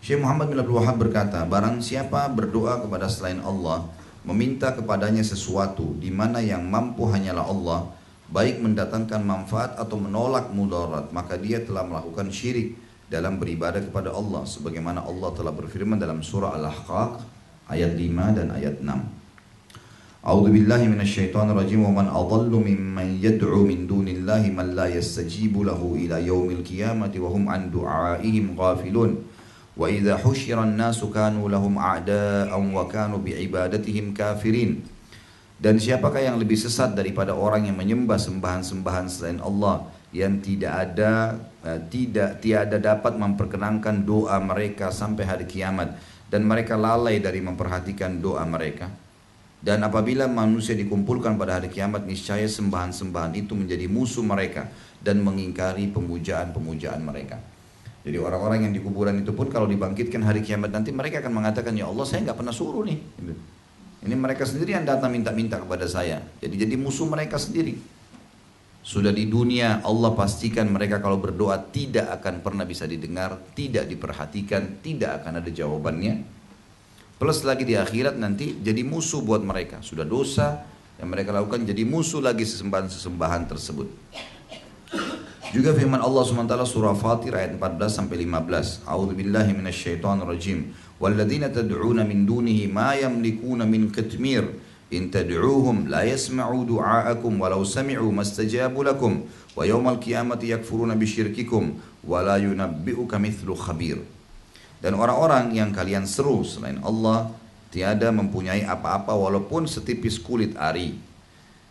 Syekh Muhammad bin Abdul Wahab berkata, barang siapa berdoa kepada selain Allah, meminta kepadanya sesuatu di mana yang mampu hanyalah Allah, baik mendatangkan manfaat atau menolak mudarat, maka dia telah melakukan syirik dalam beribadah kepada Allah, sebagaimana Allah telah berfirman dalam surah Al-Ahqaf ayat 5 dan ayat 6. A'udzu billahi minasyaitonir rajim. Wa man adallu mimman yad'u min dunillahi man la yastajibu lahu ila yaumil qiyamati wa hum an du'aihim ghafilun. Wa idza husyira an-nasu kanu lahum a'da'an wa kanu bi'ibadatihim kafirin. Dan siapakah yang lebih sesat daripada orang yang menyembah sembahan-sembahan selain Allah, yang tiada dapat memperkenankan doa mereka sampai hari kiamat, dan mereka lalai dari memperhatikan doa mereka. Dan apabila manusia dikumpulkan pada hari kiamat, niscaya sembahan-sembahan itu menjadi musuh mereka dan mengingkari pemujaan-pemujaan mereka. Jadi orang-orang yang di kuburan itu pun kalau dibangkitkan hari kiamat nanti, mereka akan mengatakan, ya Allah, saya nggak pernah suruh nih. Ini mereka sendiri yang datang minta-minta kepada saya. Jadi musuh mereka sendiri. Sudah di dunia Allah pastikan mereka kalau berdoa tidak akan pernah bisa didengar, tidak diperhatikan, tidak akan ada jawabannya. Plus lagi di akhirat nanti jadi musuh buat mereka. Sudah dosa yang mereka lakukan jadi musuh lagi sesembahan-sesembahan tersebut. Juga firman Allah SWT surah Fatir ayat 14 sampai 15. A'udzubillahi minasyaitonir rajim. Walladzina tad'una min dunihi ma yamlikuna min qitmir. In tad'uuhum la yasma'u du'aakum walau sami'u mastajabu lakum wa yawmal qiyamati yakfuruna bisyirkikum wa la yunabbi'uka mithlu khabir. Dan orang-orang yang kalian seru selain Allah tiada mempunyai apa-apa walaupun setipis kulit ari.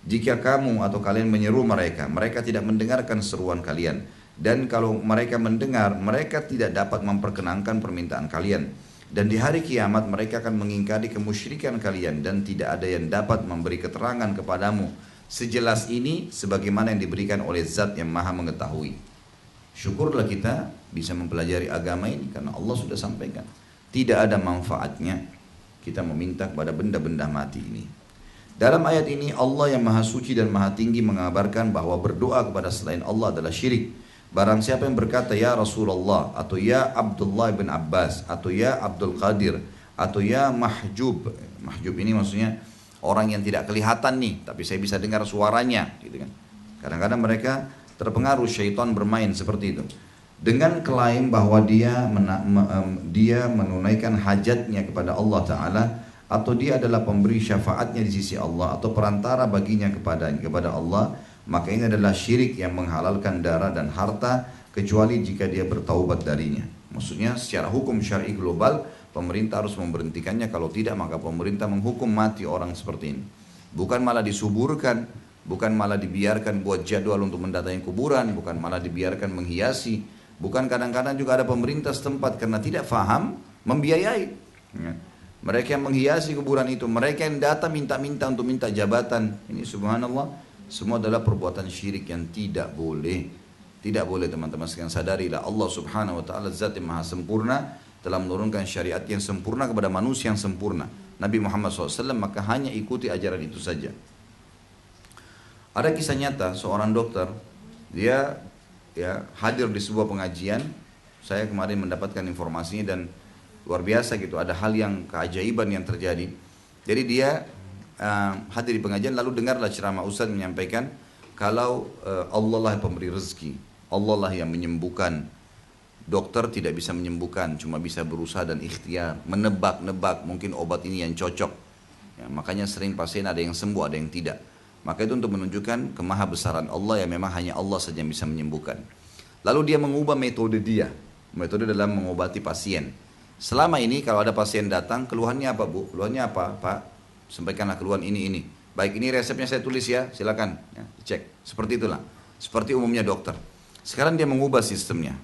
Jika kamu atau kalian menyeru mereka, mereka tidak mendengarkan seruan kalian. Dan kalau mereka mendengar, mereka tidak dapat memperkenankan permintaan kalian. Dan di hari kiamat mereka akan mengingkari kemusyrikan kalian, dan tidak ada yang dapat memberi keterangan kepadamu sejelas ini sebagaimana yang diberikan oleh Zat yang Maha Mengetahui. Syukurlah kita bisa mempelajari agama ini karena Allah sudah sampaikan. Tidak ada manfaatnya kita meminta kepada benda-benda mati ini. Dalam ayat ini Allah yang Maha Suci dan Maha Tinggi mengabarkan bahwa berdoa kepada selain Allah adalah syirik. Barang siapa yang berkata ya Rasulullah, atau ya Abdullah bin Abbas, atau ya Abdul Qadir, atau ya Mahjub. Mahjub ini maksudnya orang yang tidak kelihatan nih, tapi saya bisa dengar suaranya, gitu kan. Kadang-kadang mereka terpengaruh, syaitan bermain seperti itu. Dengan klaim bahwa dia menunaikan hajatnya kepada Allah Ta'ala, atau dia adalah pemberi syafaatnya di sisi Allah, atau perantara baginya kepada Allah, maka ini adalah syirik yang menghalalkan darah dan harta kecuali jika dia bertaubat darinya. Maksudnya secara hukum syar'i global pemerintah harus memberhentikannya, kalau tidak maka pemerintah menghukum mati orang seperti ini. Bukan malah disuburkan, bukan malah dibiarkan buat jadwal untuk mendatangi kuburan, bukan malah dibiarkan menghiasi, bukan kadang-kadang juga ada pemerintah setempat karena tidak faham membiayai. Mereka yang menghiasi kuburan itu, mereka yang datang minta-minta untuk minta jabatan. Ini subhanallah, semua adalah perbuatan syirik yang tidak boleh. Tidak boleh teman-teman sekalian, sadarilah Allah Subhanahu wa taala Zat yang Maha Sempurna telah menurunkan syariat yang sempurna kepada manusia yang sempurna, Nabi Muhammad SAW, maka hanya ikuti ajaran itu saja. Ada kisah nyata seorang dokter, dia hadir di sebuah pengajian. Saya kemarin mendapatkan informasinya dan luar biasa gitu, ada hal yang keajaiban yang terjadi. Jadi dia hadir di pengajian, lalu dengarlah ceramah Ustaz menyampaikan kalau Allah lah pemberi rezeki, Allah lah yang menyembuhkan. Dokter tidak bisa menyembuhkan, cuma bisa berusaha dan ikhtiar, menebak-nebak mungkin obat ini yang cocok. Ya, makanya sering pasien ada yang sembuh, ada yang tidak. Maka itu untuk menunjukkan kemahabesaran Allah yang memang hanya Allah saja yang bisa menyembuhkan. Lalu dia mengubah metode metode dalam mengobati pasien. Selama ini kalau ada pasien datang, keluhannya apa Bu? Keluhannya apa Pak? Sampaikanlah keluhan ini. Baik, ini resepnya saya tulis ya, silakan ya, cek. Seperti itulah, seperti umumnya dokter. Sekarang dia mengubah sistemnya.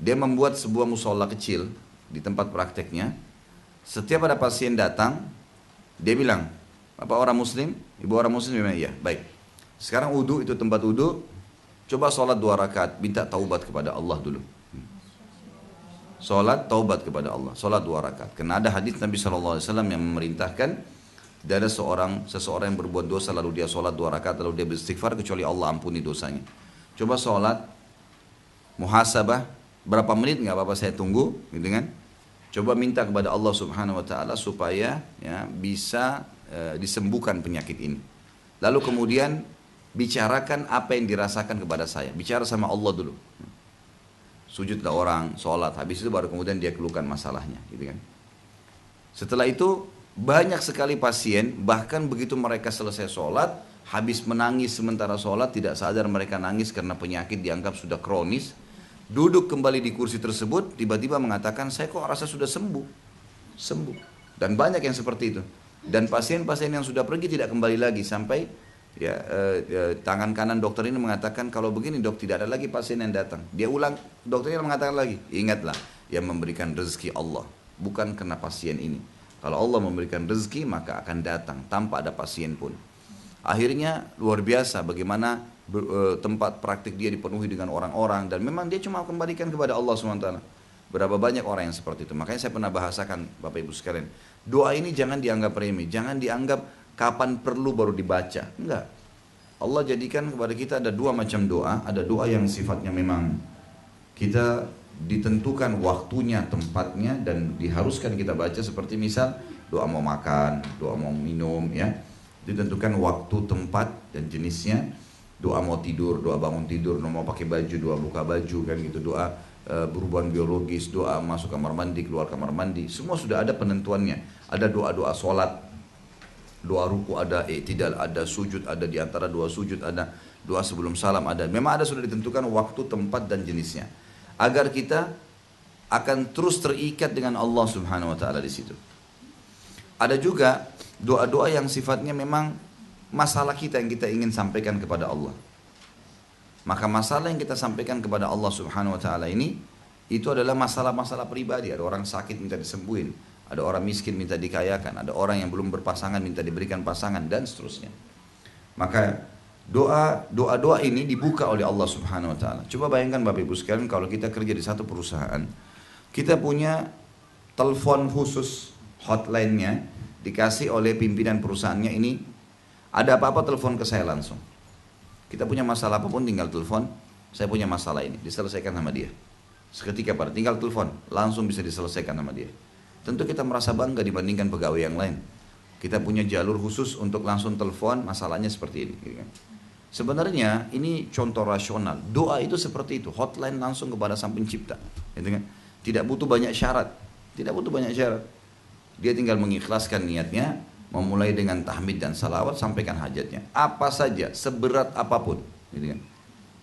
Dia membuat sebuah musola kecil di tempat prakteknya. Setiap ada pasien datang, dia bilang, Bapak orang muslim, Ibu orang muslim, memang iya, baik. Sekarang wudu, itu tempat wudu, coba sholat 2 rakaat, minta taubat kepada Allah dulu. Sholat taubat kepada Allah, sholat 2 rakaat. Karena ada hadis Nabi SAW yang memerintahkan, tidak ada seseorang yang berbuat dosa lalu dia sholat 2 rakaat lalu dia beristighfar kecuali Allah ampuni dosanya. Coba sholat, muhasabah, berapa menit nggak apa-apa saya tunggu, gitu kan? Coba minta kepada Allah Subhanahu Wa Taala supaya ya bisa disembuhkan penyakit ini. Lalu kemudian bicarakan apa yang dirasakan kepada saya. Bicara sama Allah dulu. Sujudlah orang, sholat, habis itu baru kemudian dia keluhkan masalahnya, gitu kan. Setelah itu banyak sekali pasien, bahkan begitu mereka selesai sholat, habis menangis sementara sholat, tidak sadar mereka nangis karena penyakit dianggap sudah kronis, duduk kembali di kursi tersebut, tiba-tiba mengatakan, saya kok rasa sudah sembuh. Sembuh. Dan banyak yang seperti itu. Dan pasien-pasien yang sudah pergi tidak kembali lagi sampai tangan kanan dokter ini mengatakan, kalau begini dok tidak ada lagi pasien yang datang. Dia ulang, dokternya mengatakan lagi, ingatlah yang memberikan rezeki Allah, bukan karena pasien ini. Kalau Allah memberikan rezeki maka akan datang tanpa ada pasien pun. Akhirnya luar biasa bagaimana tempat praktik dia dipenuhi dengan orang-orang, dan memang dia cuma kembalikan kepada Allah SWT. Berapa banyak orang yang seperti itu. Makanya saya pernah bahasakan Bapak Ibu sekalian, doa ini jangan dianggap remeh, jangan dianggap kapan perlu baru dibaca. Enggak. Allah jadikan kepada kita ada dua macam doa. Ada doa yang sifatnya memang kita ditentukan waktunya, tempatnya, dan diharuskan kita baca. Seperti misal doa mau makan, doa mau minum, ya, ditentukan waktu, tempat, dan jenisnya. Doa mau tidur, doa bangun tidur, mau pakai baju, doa buka baju, kan gitu. Doa berhubungan biologis, doa masuk kamar mandi, keluar kamar mandi. Semua sudah ada penentuannya. Ada doa-doa sholat, doa ruku ada, i'tidal ada, sujud ada, di antara dua sujud ada, doa sebelum salam ada. Memang ada sudah ditentukan waktu, tempat, dan jenisnya. Agar kita akan terus terikat dengan Allah Subhanahu wa taala di situ. Ada juga doa-doa yang sifatnya memang masalah kita yang kita ingin sampaikan kepada Allah. Maka masalah yang kita sampaikan kepada Allah Subhanahu wa taala ini itu adalah masalah-masalah pribadi. Ada orang sakit minta disembuhin, ada orang miskin minta dikayakan, ada orang yang belum berpasangan minta diberikan pasangan, dan seterusnya. Maka doa-doa ini dibuka oleh Allah Subhanahu wa taala. Coba bayangkan Bapak Ibu sekalian, kalau kita kerja di satu perusahaan, kita punya telepon khusus, hotline-nya dikasih oleh pimpinan perusahaannya ini, ada apa-apa telepon ke saya langsung. Kita punya masalah apapun tinggal telepon, saya punya masalah ini, diselesaikan sama dia. Seketika pada tinggal telepon, langsung bisa diselesaikan sama dia. Tentu kita merasa bangga dibandingkan pegawai yang lain. Kita punya jalur khusus untuk langsung telepon masalahnya seperti ini. Sebenarnya ini contoh rasional. Doa itu seperti itu, hotline langsung kepada Sang Pencipta. Tidak butuh banyak syarat. Tidak butuh banyak syarat. Dia tinggal mengikhlaskan niatnya, memulai dengan tahmid dan salawat, sampaikan hajatnya. Apa saja, seberat apapun.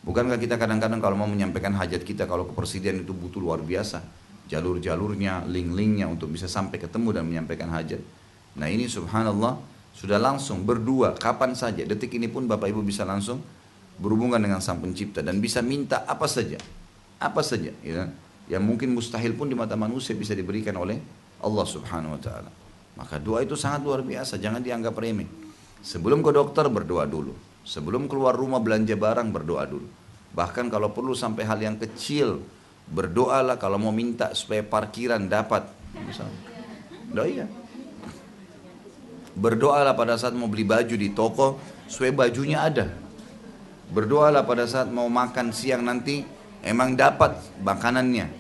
Bukankah kita kadang-kadang kalau mau menyampaikan hajat kita, kalau ke presiden itu butuh luar biasa. Jalur-jalurnya, link-linknya untuk bisa sampai ketemu dan menyampaikan hajat. Nah ini subhanallah sudah langsung berdua kapan saja, detik ini pun Bapak Ibu bisa langsung berhubungan dengan Sang Pencipta dan bisa minta apa saja, ya, yang mungkin mustahil pun di mata manusia bisa diberikan oleh Allah Subhanahu Wa Taala. Maka doa itu sangat luar biasa, jangan dianggap remeh. Sebelum ke dokter berdoa dulu, sebelum keluar rumah belanja barang berdoa dulu. Bahkan kalau perlu sampai hal yang kecil, berdoalah kalau mau minta supaya parkiran dapat, misalnya. Iya. Berdoalah pada saat mau beli baju di toko supaya bajunya ada. Berdoalah pada saat mau makan siang nanti emang dapat makanannya.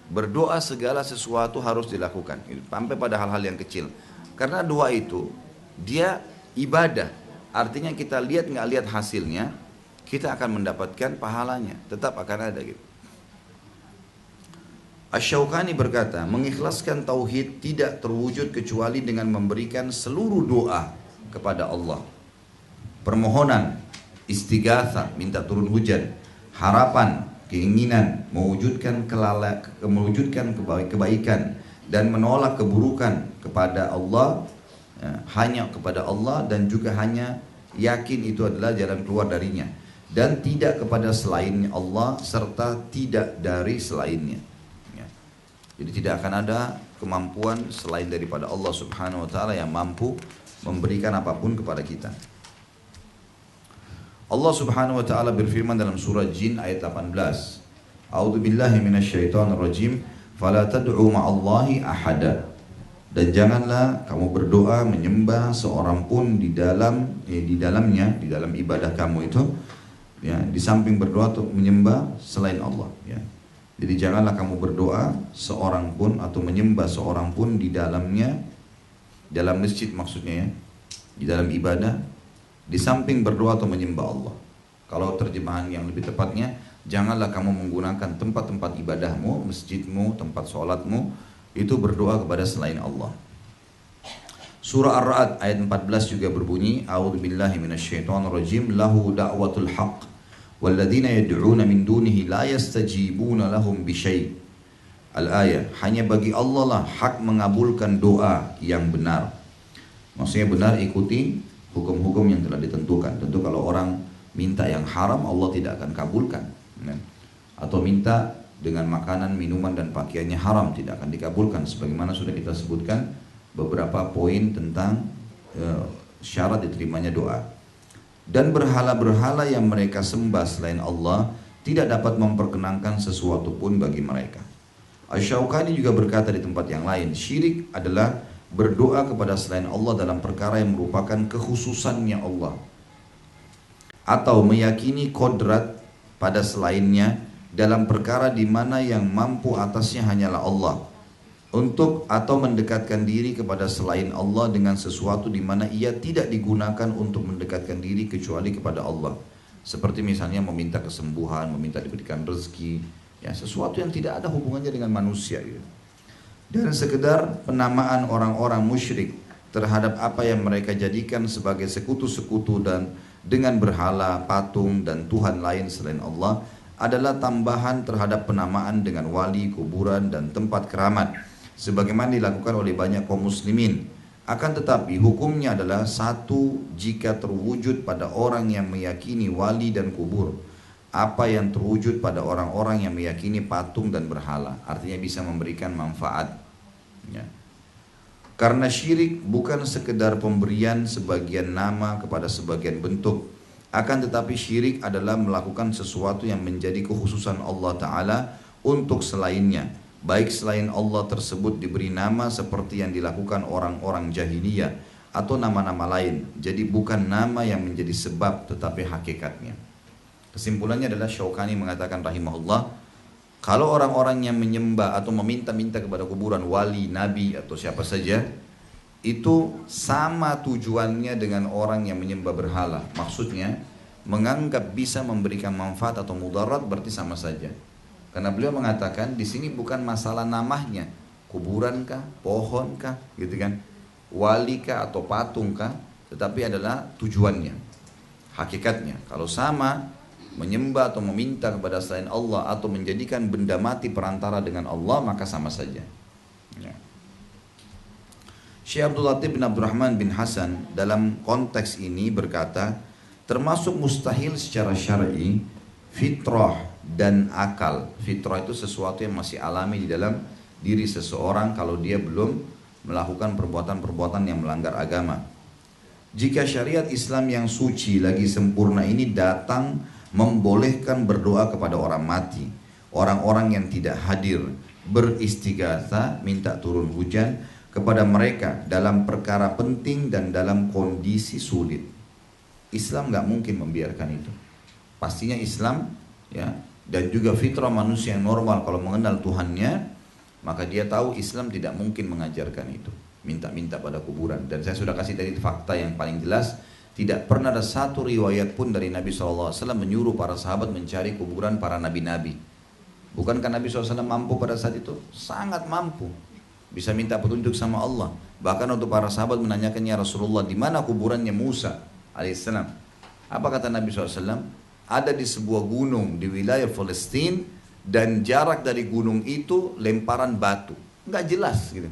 Berdoa segala sesuatu harus dilakukan, sampai pada hal-hal yang kecil. Karena doa itu dia ibadah. Artinya kita lihat nggak lihat hasilnya, kita akan mendapatkan pahalanya. Tetap akan ada gitu. Asy-Syaukani berkata, mengikhlaskan tauhid tidak terwujud kecuali dengan memberikan seluruh doa kepada Allah. Permohonan, istighatha, minta turun hujan, harapan, keinginan, mewujudkan kebaikan dan menolak keburukan kepada Allah, ya, hanya kepada Allah, dan juga hanya yakin itu adalah jalan keluar darinya, dan tidak kepada selain Allah serta tidak dari selainnya. Jadi tidak akan ada kemampuan selain daripada Allah Subhanahu wa taala yang mampu memberikan apapun kepada kita. Allah Subhanahu wa taala berfirman dalam surah Jin ayat 18. A'udzu billahi minasyaitonir rajim. Fala tad'u ma'allahi ahada. Dan janganlah kamu berdoa menyembah seorang pun di dalamnya, di dalam ibadah kamu itu, ya, di samping berdoa untuk menyembah selain Allah, ya. Jadi janganlah kamu berdoa seorang pun atau menyembah seorang pun di dalamnya, dalam masjid maksudnya, ya, di dalam ibadah, di samping berdoa atau menyembah Allah. Kalau terjemahan yang lebih tepatnya, janganlah kamu menggunakan tempat-tempat ibadahmu, masjidmu, tempat sholatmu, itu berdoa kepada selain Allah. Surah Ar-Ra'd ayat 14 juga berbunyi, A'udzubillahi minasyaitonirrajim, lahu da'watul haqq, walladzina yad'una min dunihi la yastajibuna lahum bisyai'. Al-ayah, hanya bagi Allah lah hak mengabulkan doa yang benar. Maksudnya benar ikuti hukum-hukum yang telah ditentukan. Tentu kalau orang minta yang haram, Allah tidak akan kabulkan. Atau minta dengan makanan, minuman dan pakaiannya haram, tidak akan dikabulkan. Sebagaimana sudah kita sebutkan beberapa poin tentang syarat diterimanya doa. Dan berhala-berhala yang mereka sembah selain Allah tidak dapat memperkenankan sesuatu pun bagi mereka. Asy-Syaukani juga berkata di tempat yang lain, syirik adalah berdoa kepada selain Allah dalam perkara yang merupakan kekhususannya Allah, atau meyakini kodrat pada selainnya dalam perkara di mana yang mampu atasnya hanyalah Allah, untuk atau mendekatkan diri kepada selain Allah dengan sesuatu di mana ia tidak digunakan untuk mendekatkan diri kecuali kepada Allah, seperti misalnya meminta kesembuhan, meminta diberikan rezeki, ya sesuatu yang tidak ada hubungannya dengan manusia gitu. Dan sekedar penamaan orang-orang musyrik terhadap apa yang mereka jadikan sebagai sekutu-sekutu dan dengan berhala, patung dan Tuhan lain selain Allah adalah tambahan terhadap penamaan dengan wali, kuburan dan tempat keramat, sebagaimana dilakukan oleh banyak kaum muslimin. Akan tetapi hukumnya adalah satu jika terwujud pada orang yang meyakini wali dan kubur apa yang terwujud pada orang-orang yang meyakini patung dan berhala, artinya bisa memberikan manfaat. Ya. Karena syirik bukan sekedar pemberian sebagian nama kepada sebagian bentuk, akan tetapi syirik adalah melakukan sesuatu yang menjadi kekhususan Allah Ta'ala untuk selainnya, baik selain Allah tersebut diberi nama seperti yang dilakukan orang-orang jahiliyah atau nama-nama lain. Jadi bukan nama yang menjadi sebab tetapi hakikatnya. Kesimpulannya adalah Syaukani mengatakan rahimahullah, kalau orang-orang yang menyembah atau meminta-minta kepada kuburan wali, nabi atau siapa saja, itu sama tujuannya dengan orang yang menyembah berhala. Maksudnya menganggap bisa memberikan manfaat atau mudarat berarti sama saja. Karena beliau mengatakan di sini bukan masalah namanya, kuburan kah, pohon kah, gitu kan, wali kah atau patung kah, tetapi adalah tujuannya, hakikatnya. Kalau sama, menyembah atau meminta kepada selain Allah atau menjadikan benda mati perantara dengan Allah, maka sama saja. Ya. Syekh Abdul Latif bin Abdurrahman bin Hasan dalam konteks ini berkata, termasuk mustahil secara syar'i fitrah dan akal. Fitrah itu sesuatu yang masih alami di dalam diri seseorang kalau dia belum melakukan perbuatan-perbuatan yang melanggar agama. Jika syariat Islam yang suci lagi sempurna ini datang membolehkan berdoa kepada orang mati, orang-orang yang tidak hadir, beristighatha, minta turun hujan kepada mereka dalam perkara penting dan dalam kondisi sulit. Islam nggak mungkin membiarkan itu. Pastinya Islam, ya, dan juga fitrah manusia yang normal kalau mengenal Tuhannya, maka dia tahu Islam tidak mungkin mengajarkan itu, minta-minta pada kuburan. Dan saya sudah kasih tadi fakta yang paling jelas. Tidak pernah ada satu riwayat pun dari Nabi SAW menyuruh para sahabat mencari kuburan para nabi-nabi. Bukankah Nabi SAW mampu pada saat itu? Sangat mampu. Bisa minta petunjuk sama Allah. Bahkan untuk para sahabat menanyakannya, Rasulullah, di mana kuburannya Musa alaihissalam? Apa kata Nabi SAW? Ada di sebuah gunung di wilayah Palestina dan jarak dari gunung itu lemparan batu. Nggak jelas gitu.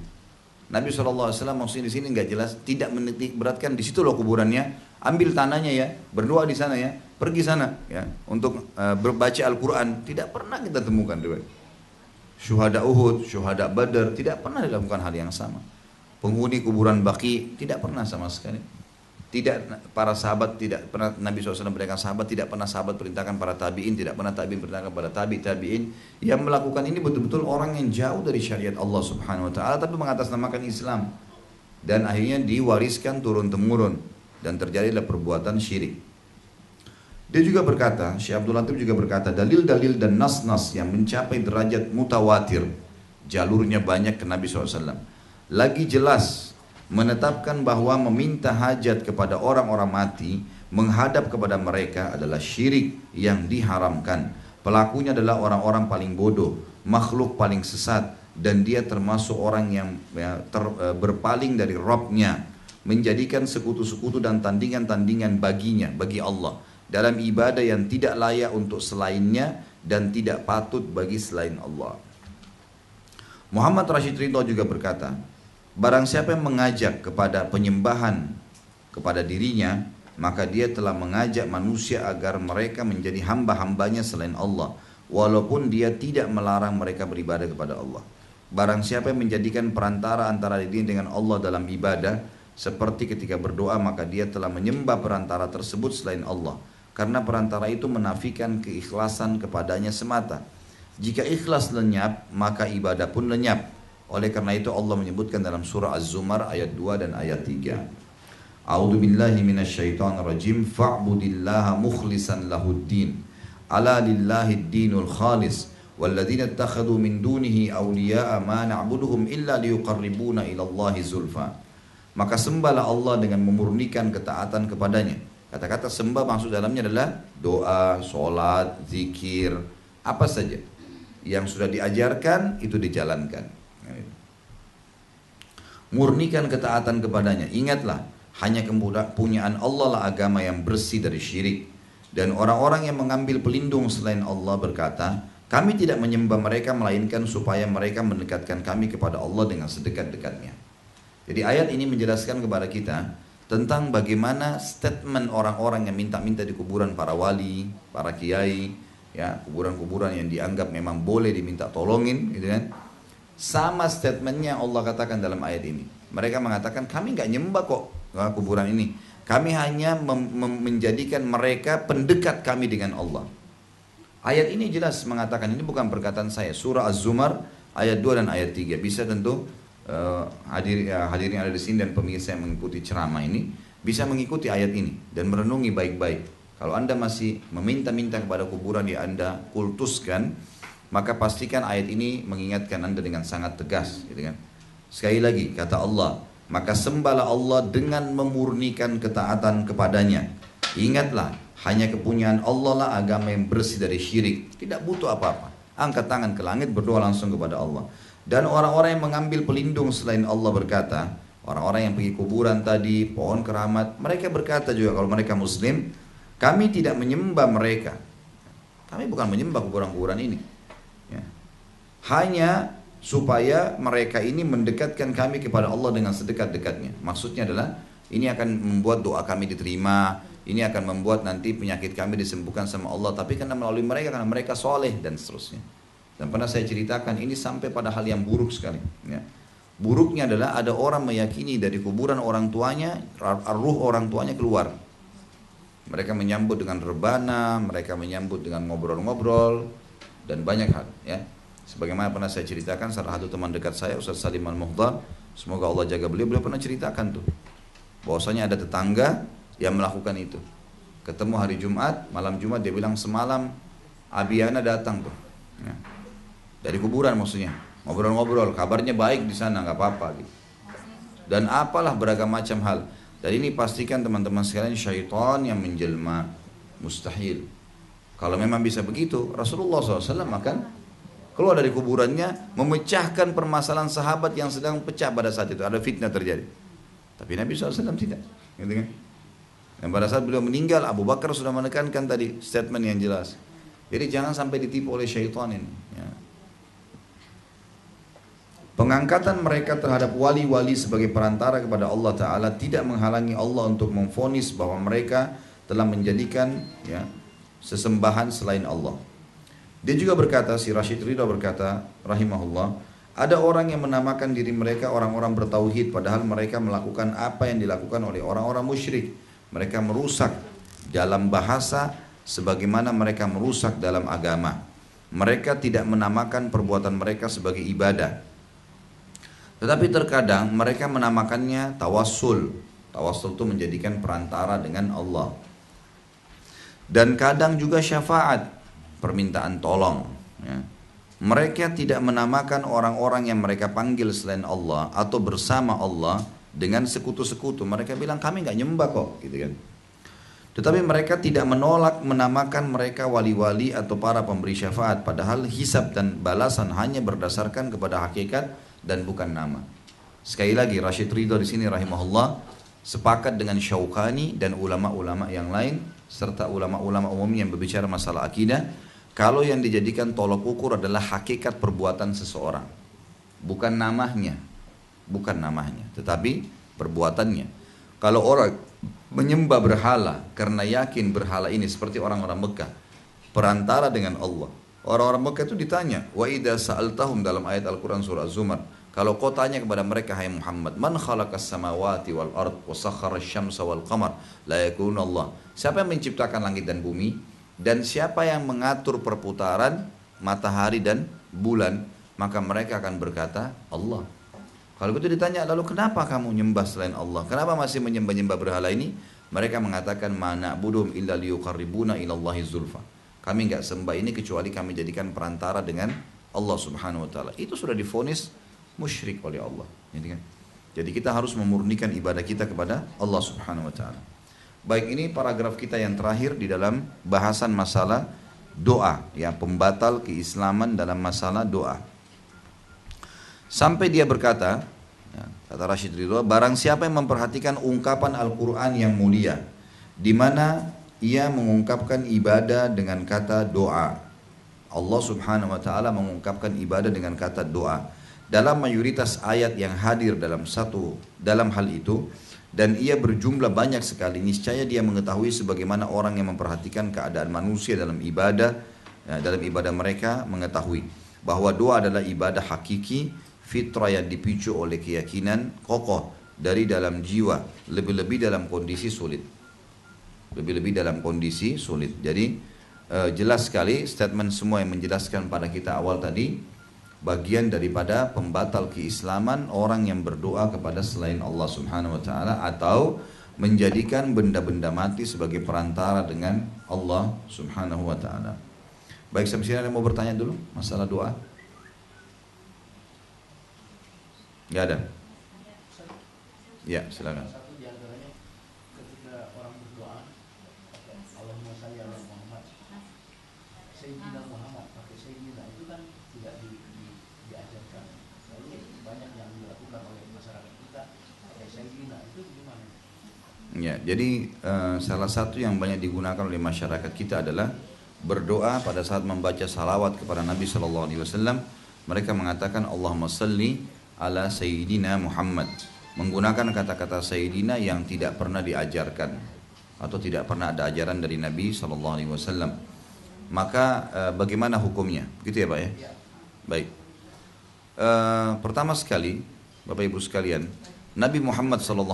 Nabi SAW maksudnya di sini nggak jelas, tidak menitik beratkan di situ loh kuburannya. Ambil tanahnya ya, berdoa di sana ya, pergi sana ya untuk berbaca Al-Quran. Tidak pernah kita temukan riwayat. Syuhada Uhud, syuhada Badar, tidak pernah dilakukan hal yang sama. Penghuni kuburan Baqi tidak pernah sama sekali. Tidak, para sahabat tidak pernah, Nabi SAW berikan sahabat, tidak pernah sahabat perintahkan para tabi'in, tidak pernah tabi'in perintahkan pada tabi'in. Yang melakukan ini betul-betul orang yang jauh dari syariat Allah Subhanahu Wa Taala, tapi mengatasnamakan Islam, dan akhirnya diwariskan turun-temurun dan terjadilah perbuatan syirik. Dia juga berkata, Syekh Abdul Latif juga berkata, dalil-dalil dan nas-nas yang mencapai derajat mutawatir, jalurnya banyak ke Nabi SAW, lagi jelas menetapkan bahwa meminta hajat kepada orang-orang mati Menghadap kepada mereka adalah syirik yang diharamkan. Pelakunya adalah orang-orang paling bodoh, makhluk paling sesat, dan dia termasuk orang yang berpaling dari Rabb-nya, menjadikan sekutu-sekutu dan tandingan-tandingan baginya, bagi Allah, dalam ibadah yang tidak layak untuk selainnya dan tidak patut bagi selain Allah. Muhammad Rashid Ridho juga berkata, barang siapa yang mengajak kepada penyembahan kepada dirinya, maka dia telah mengajak manusia agar mereka menjadi hamba-hambanya selain Allah, walaupun dia tidak melarang mereka beribadah kepada Allah. Barang siapa yang menjadikan perantara antara diri dengan Allah dalam ibadah, seperti ketika berdoa, maka dia telah menyembah perantara tersebut selain Allah, karena perantara itu menafikan keikhlasan kepadanya semata. Jika ikhlas lenyap, maka ibadah pun lenyap. Oleh karena itu Allah menyebutkan dalam surah Az-Zumar ayat 2 dan ayat 3. A'udzu billahi minasyaitonir rajim, fa'budillaha mukhlishan lahuddin. Ala lillahi dinul khalis. Walladzina ittakhadhu min dunihi awliya'a ma na'buduhum illa liyuqarribuna ila Allahi zulfa. Maka sembahlah Allah dengan memurnikan ketaatan kepadanya. Kata-kata sembah maksud dalamnya adalah doa, sholat, zikir, apa saja yang sudah diajarkan itu dijalankan. Murnikan ketaatan kepadanya. Ingatlah, hanya kepunyaan Allah lah agama yang bersih dari syirik. Dan orang-orang yang mengambil pelindung selain Allah berkata, kami tidak menyembah mereka melainkan supaya mereka mendekatkan kami kepada Allah dengan sedekat-dekatnya. Jadi ayat ini menjelaskan kepada kita tentang bagaimana statement orang-orang yang minta-minta di kuburan para wali, para kiai, ya, kuburan-kuburan yang dianggap memang boleh diminta tolongin, gitu kan? Sama statementnya Allah katakan dalam ayat ini. Mereka mengatakan kami nggak nyembah kok kuburan ini. Kami hanya menjadikan mereka pendekat kami dengan Allah. Ayat ini jelas mengatakan, ini bukan perkataan saya. Surah Az-Zumar ayat 2 dan ayat 3. Bisa tentu hadirin yang ada di sini dan pemirsa yang mengikuti ceramah ini bisa mengikuti ayat ini dan merenungi baik-baik. Kalau Anda masih meminta-minta kepada kuburan yang Anda kultuskan, maka pastikan ayat ini mengingatkan Anda dengan sangat tegas, gitu kan? Sekali lagi kata Allah, maka sembahlah Allah dengan memurnikan ketaatan kepadanya. Ingatlah, hanya kepunyaan Allah lah agama yang bersih dari syirik, tidak butuh apa-apa. Angkat tangan ke langit, berdoa langsung kepada Allah. Dan orang-orang yang mengambil pelindung selain Allah berkata, orang-orang yang pergi kuburan tadi, pohon keramat, mereka berkata juga kalau mereka muslim, kami tidak menyembah mereka. Kami bukan menyembah kuburan-kuburan ini, ya. Hanya supaya mereka ini mendekatkan kami kepada Allah dengan sedekat-dekatnya. Maksudnya adalah ini akan membuat doa kami diterima, ini akan membuat nanti penyakit kami disembuhkan sama Allah, tapi karena melalui mereka, karena mereka soleh dan seterusnya. Dan pernah saya ceritakan ini sampai pada hal yang buruk sekali, ya. Buruknya adalah ada orang meyakini dari kuburan orang tuanya, ruh orang tuanya keluar. Mereka menyambut dengan rebana, mereka menyambut dengan ngobrol-ngobrol dan banyak hal, ya. Sebagaimana pernah saya ceritakan, salah satu teman dekat saya, Ustaz Salim Al-Muhdar, semoga Allah jaga beliau pernah ceritakan tuh, bahwasanya ada tetangga yang melakukan itu. Ketemu hari Jumat, malam Jumat, dia bilang semalam Abiana datang tuh, ya. Dari kuburan maksudnya, ngobrol-ngobrol, kabarnya baik di sana, nggak apa-apa gitu. Dan apalah beragam macam hal. Dan ini pastikan teman-teman sekalian, syaitan yang menjelma, mustahil. Kalau memang bisa begitu, Rasulullah SAW akan keluar dari kuburannya, memecahkan permasalahan sahabat yang sedang pecah pada saat itu, ada fitnah terjadi. Tapi Nabi SAW tidak, gitu kan? Dan pada saat beliau meninggal, Abu Bakar sudah menekankan tadi statement yang jelas. Jadi jangan sampai ditipu oleh syaitan ini, ya. Pengangkatan mereka terhadap wali-wali sebagai perantara kepada Allah Ta'ala tidak menghalangi Allah untuk memvonis bahwa mereka telah menjadikan, ya, sesembahan selain Allah. Dia juga berkata, si Rashid Ridho berkata, rahimahullah, ada orang yang menamakan diri mereka orang-orang bertauhid, padahal mereka melakukan apa yang dilakukan oleh orang-orang musyrik. Mereka merusak dalam bahasa sebagaimana mereka merusak dalam agama. Mereka tidak menamakan perbuatan mereka sebagai ibadah. Tetapi terkadang mereka menamakannya tawassul. Tawassul itu menjadikan perantara dengan Allah. Dan kadang juga syafaat, permintaan tolong, ya. Mereka tidak menamakan orang-orang yang mereka panggil selain Allah atau bersama Allah dengan sekutu-sekutu. Mereka bilang kami nggak nyembah kok, gitu kan. Tetapi mereka tidak menolak menamakan mereka wali-wali atau para pemberi syafaat, padahal hisab dan balasan hanya berdasarkan kepada hakikat dan bukan nama. Sekali lagi Rashid Ridho di sini rahimahullah sepakat dengan Syaukani dan ulama-ulama yang lain serta ulama-ulama umum yang berbicara masalah akidah, kalau yang dijadikan tolok ukur adalah hakikat perbuatan seseorang, bukan namanya, tetapi perbuatannya. Kalau orang menyembah berhala karena yakin berhala ini seperti orang-orang Mekah, perantara dengan Allah. Orang-orang Mekah itu ditanya, wa idza sa'altahum dalam ayat Al-Quran surah Az-Zumar, kalau kau tanya kepada mereka, hai Muhammad, man khalaqas samawati wal ard wa sakhara asy-syamsa wal qamar la yakun Allah. Siapa yang menciptakan langit dan bumi dan siapa yang mengatur perputaran matahari dan bulan, maka mereka akan berkata Allah. Kalau begitu ditanya, lalu kenapa kamu nyembah selain Allah? Kenapa masih menyembah-nyembah berhala ini? Mereka mengatakan, ma na'buduhum illa liyuqarribuna ilallahi zulfa. Kami enggak sembah ini kecuali kami jadikan perantara dengan Allah Subhanahu wa taala. Itu sudah divonis musyrik oleh Allah. Jadi kita harus memurnikan ibadah kita kepada Allah Subhanahu wa taala. Baik, ini paragraf kita yang terakhir di dalam bahasan masalah doa, ya, pembatal keislaman dalam masalah doa. Sampai dia berkata, ya, kata Rashid Ridho, barang siapa yang memperhatikan ungkapan Al-Quran yang mulia, di mana ia mengungkapkan ibadah dengan kata doa. Allah Subhanahu wa taala mengungkapkan ibadah dengan kata doa dalam mayoritas ayat yang hadir dalam hal itu, dan ia berjumlah banyak sekali, niscaya dia mengetahui sebagaimana orang yang memperhatikan keadaan manusia dalam ibadah, ya, dalam ibadah mereka mengetahui bahwa doa adalah ibadah hakiki, fitrah yang dipicu oleh keyakinan kokoh dari dalam jiwa, lebih-lebih dalam kondisi sulit. Jadi jelas sekali statement semua yang menjelaskan pada kita awal tadi, bagian daripada pembatal keislaman orang yang berdoa kepada selain Allah Subhanahu wa taala atau menjadikan benda-benda mati sebagai perantara dengan Allah Subhanahu wa taala. Baik, sampai sini ada yang mau bertanya dulu masalah doa? Enggak ada? Ya, silakan. Satu di antaranya ketika orang berdoa, Allahumma shalli ala Muhammad, Sayyidina Muhammad, pakai Sayyidina itu kan tidak diajarkan. Lalu banyak yang dilakukan oleh masyarakat kita pakai Sayyidina, itu gimana? Ya, jadi salah satu yang banyak digunakan oleh masyarakat kita adalah berdoa pada saat membaca salawat kepada Nabi SAW. Mereka mengatakan Allahumma shalli ala Sayyidina Muhammad, menggunakan kata-kata Sayyidina yang tidak pernah diajarkan atau tidak pernah ada ajaran dari Nabi SAW. Maka bagaimana hukumnya? Gitu ya Pak ya? Baik. Pertama sekali, Bapak Ibu sekalian, Nabi Muhammad SAW,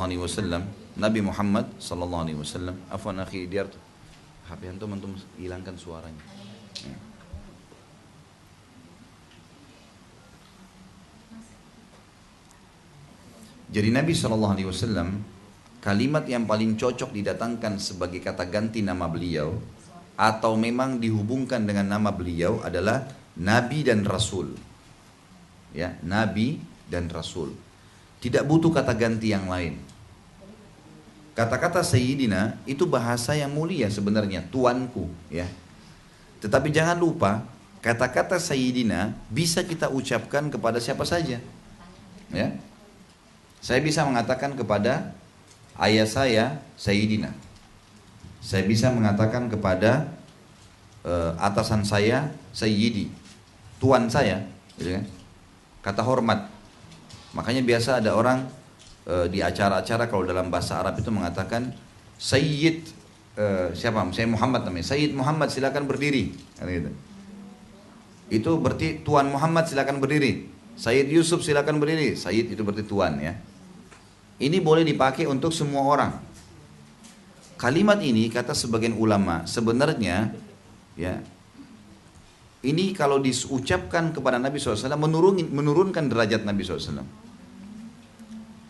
afwan akhi Diar, HP antum hilangkan suaranya. Ya. Jadi Nabi SAW, kalimat yang paling cocok didatangkan sebagai kata ganti nama beliau atau memang dihubungkan dengan nama beliau adalah Nabi dan Rasul. Ya, Nabi dan Rasul. Tidak butuh kata ganti yang lain. Kata-kata Sayyidina itu bahasa yang mulia sebenarnya, tuanku, ya. Tetapi jangan lupa, kata-kata Sayyidina bisa kita ucapkan kepada siapa saja. Ya. Saya bisa mengatakan kepada ayah saya Sayyidina. Saya bisa mengatakan kepada atasan saya Sayyidi, tuan saya, gitu kan? Kata hormat. Makanya biasa ada orang di acara-acara kalau dalam bahasa Arab itu mengatakan Sayyid, siapa? Saya Muhammad namanya. Sayyid Muhammad silakan berdiri. Gitu. Itu berarti Tuan Muhammad silakan berdiri. Sayyid Yusuf silakan berdiri. Sayyid itu berarti tuan, ya. Ini boleh dipakai untuk semua orang. Kalimat ini kata sebagian ulama sebenarnya, ya, ini kalau diucapkan kepada Nabi SAW menurunkan derajat Nabi SAW.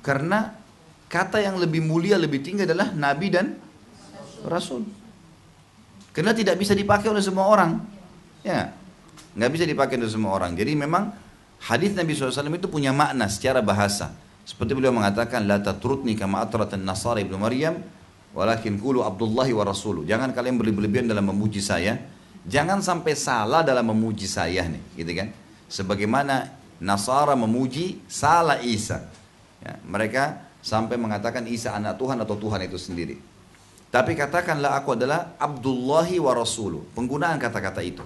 Karena kata yang lebih mulia, lebih tinggi adalah Nabi dan Rasul. Karena tidak bisa dipakai oleh semua orang, ya, nggak bisa dipakai oleh semua orang. Jadi memang hadis Nabi SAW itu punya makna secara bahasa. Seperti beliau mengatakan, la tatrutni kama atratan Nasara ibnu Maryam, Walakin qulu Abdullahi wa rasuluh. Jangan kalian berlebihan dalam memuji saya. Jangan sampai salah dalam memuji saya nih, gitu kan? Sebagaimana Nasara memuji salah Isa. Ya, mereka sampai mengatakan Isa anak Tuhan atau Tuhan itu sendiri. Tapi katakanlah aku adalah Abdullahi wa rasuluh. Penggunaan kata-kata itu.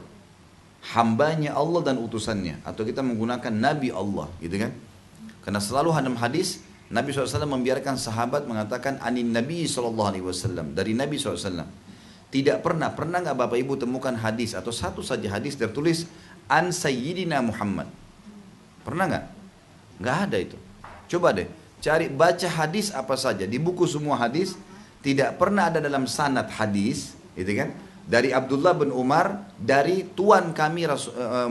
Hambanya Allah dan utusannya. Atau kita menggunakan Nabi Allah, gitu kan? Karena selalu dalam hadis Nabi SAW membiarkan sahabat mengatakan anin Nabi SAW, dari Nabi SAW. Tidak pernah nggak Bapak Ibu temukan hadis atau satu saja hadis tertulis an Sayyidina Muhammad? Pernah nggak? Nggak ada itu. Coba deh cari baca hadis apa saja di buku semua hadis, tidak pernah ada dalam sanad hadis, gitu kan? Dari Abdullah bin Umar dari tuan kami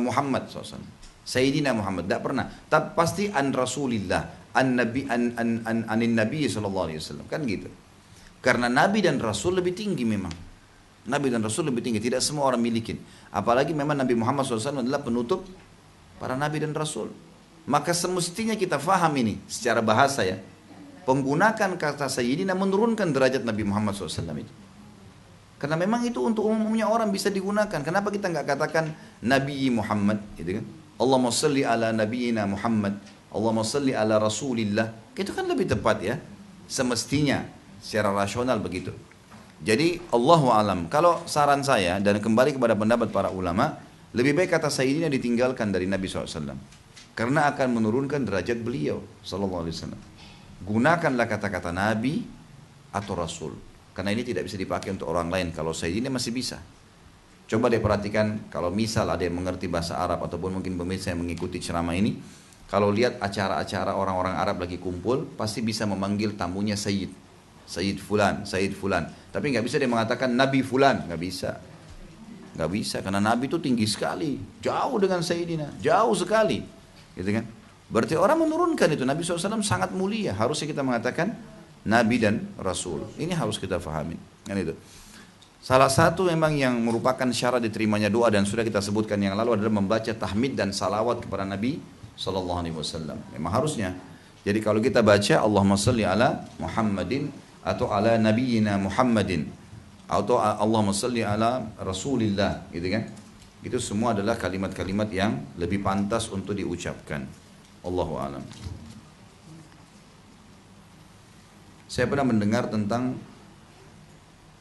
Muhammad SAW. Sayyidina Muhammad, tidak pernah. Tapi pasti an Rasulillah, anin Nabi sallallahu alaihi wasallam, kan gitu. Karena Nabi dan Rasul lebih tinggi memang. Nabi dan Rasul lebih tinggi, tidak semua orang milikin. Apalagi memang Nabi Muhammad SAW adalah penutup para Nabi dan Rasul. Maka semestinya kita faham ini secara bahasa ya. Penggunakan kata Sayyidina menurunkan derajat Nabi Muhammad SAW itu. Karena memang itu untuk umumnya orang bisa digunakan. Kenapa kita nggak katakan Nabi Muhammad, gitu kan? Allahumma salli ala nabiyina Muhammad, Allahumma salli ala rasulillah. Itu kan lebih tepat ya. Semestinya secara rasional begitu. Jadi Allahu alam. Kalau saran saya dan kembali kepada pendapat para ulama, lebih baik kata Sayyidina ditinggalkan dari Nabi SAW. Karena akan menurunkan derajat beliau SAW. Gunakanlah kata-kata Nabi atau Rasul. Karena ini tidak bisa dipakai untuk orang lain. Kalau Sayyidina masih bisa. Coba deh perhatikan, kalau misal ada yang mengerti bahasa Arab ataupun mungkin pemirsa yang mengikuti ceramah ini, kalau lihat acara-acara orang-orang Arab lagi kumpul, pasti bisa memanggil tamunya Sayyid. Sayyid Fulan, Sayyid Fulan. Tapi nggak bisa dia mengatakan Nabi Fulan, nggak bisa. Nggak bisa, karena Nabi itu tinggi sekali. Jauh dengan Sayyidina, jauh sekali. Gitu kan? Berarti orang menurunkan itu. Nabi SAW sangat mulia. Harusnya kita mengatakan Nabi dan Rasul. Ini harus kita fahami. Kan itu. Salah satu memang yang merupakan syarat diterimanya doa dan sudah kita sebutkan yang lalu adalah membaca tahmid dan salawat kepada Nabi SAW. Memang harusnya. Jadi kalau kita baca Allahumma salli ala Muhammadin atau ala nabiyyina Muhammadin atau Allahumma salli ala Rasulillah, gitu kan? Itu semua adalah kalimat-kalimat yang lebih pantas untuk diucapkan. Allahu a'lam. Saya pernah mendengar tentang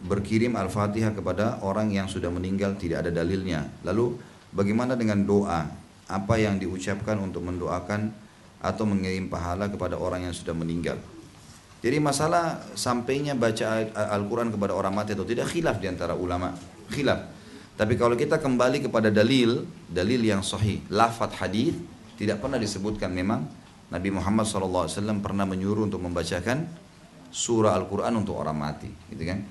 berkirim Al-Fatihah kepada orang yang sudah meninggal tidak ada dalilnya. Lalu bagaimana dengan doa? Apa yang diucapkan untuk mendoakan atau mengirim pahala kepada orang yang sudah meninggal? Jadi masalah sampainya baca Al-Quran kepada orang mati atau tidak khilaf di antara ulama. Khilaf. Tapi kalau kita kembali kepada dalil yang sahih, lafadz hadis tidak pernah disebutkan memang Nabi Muhammad SAW pernah menyuruh untuk membacakan surah Al-Quran untuk orang mati, gitu kan?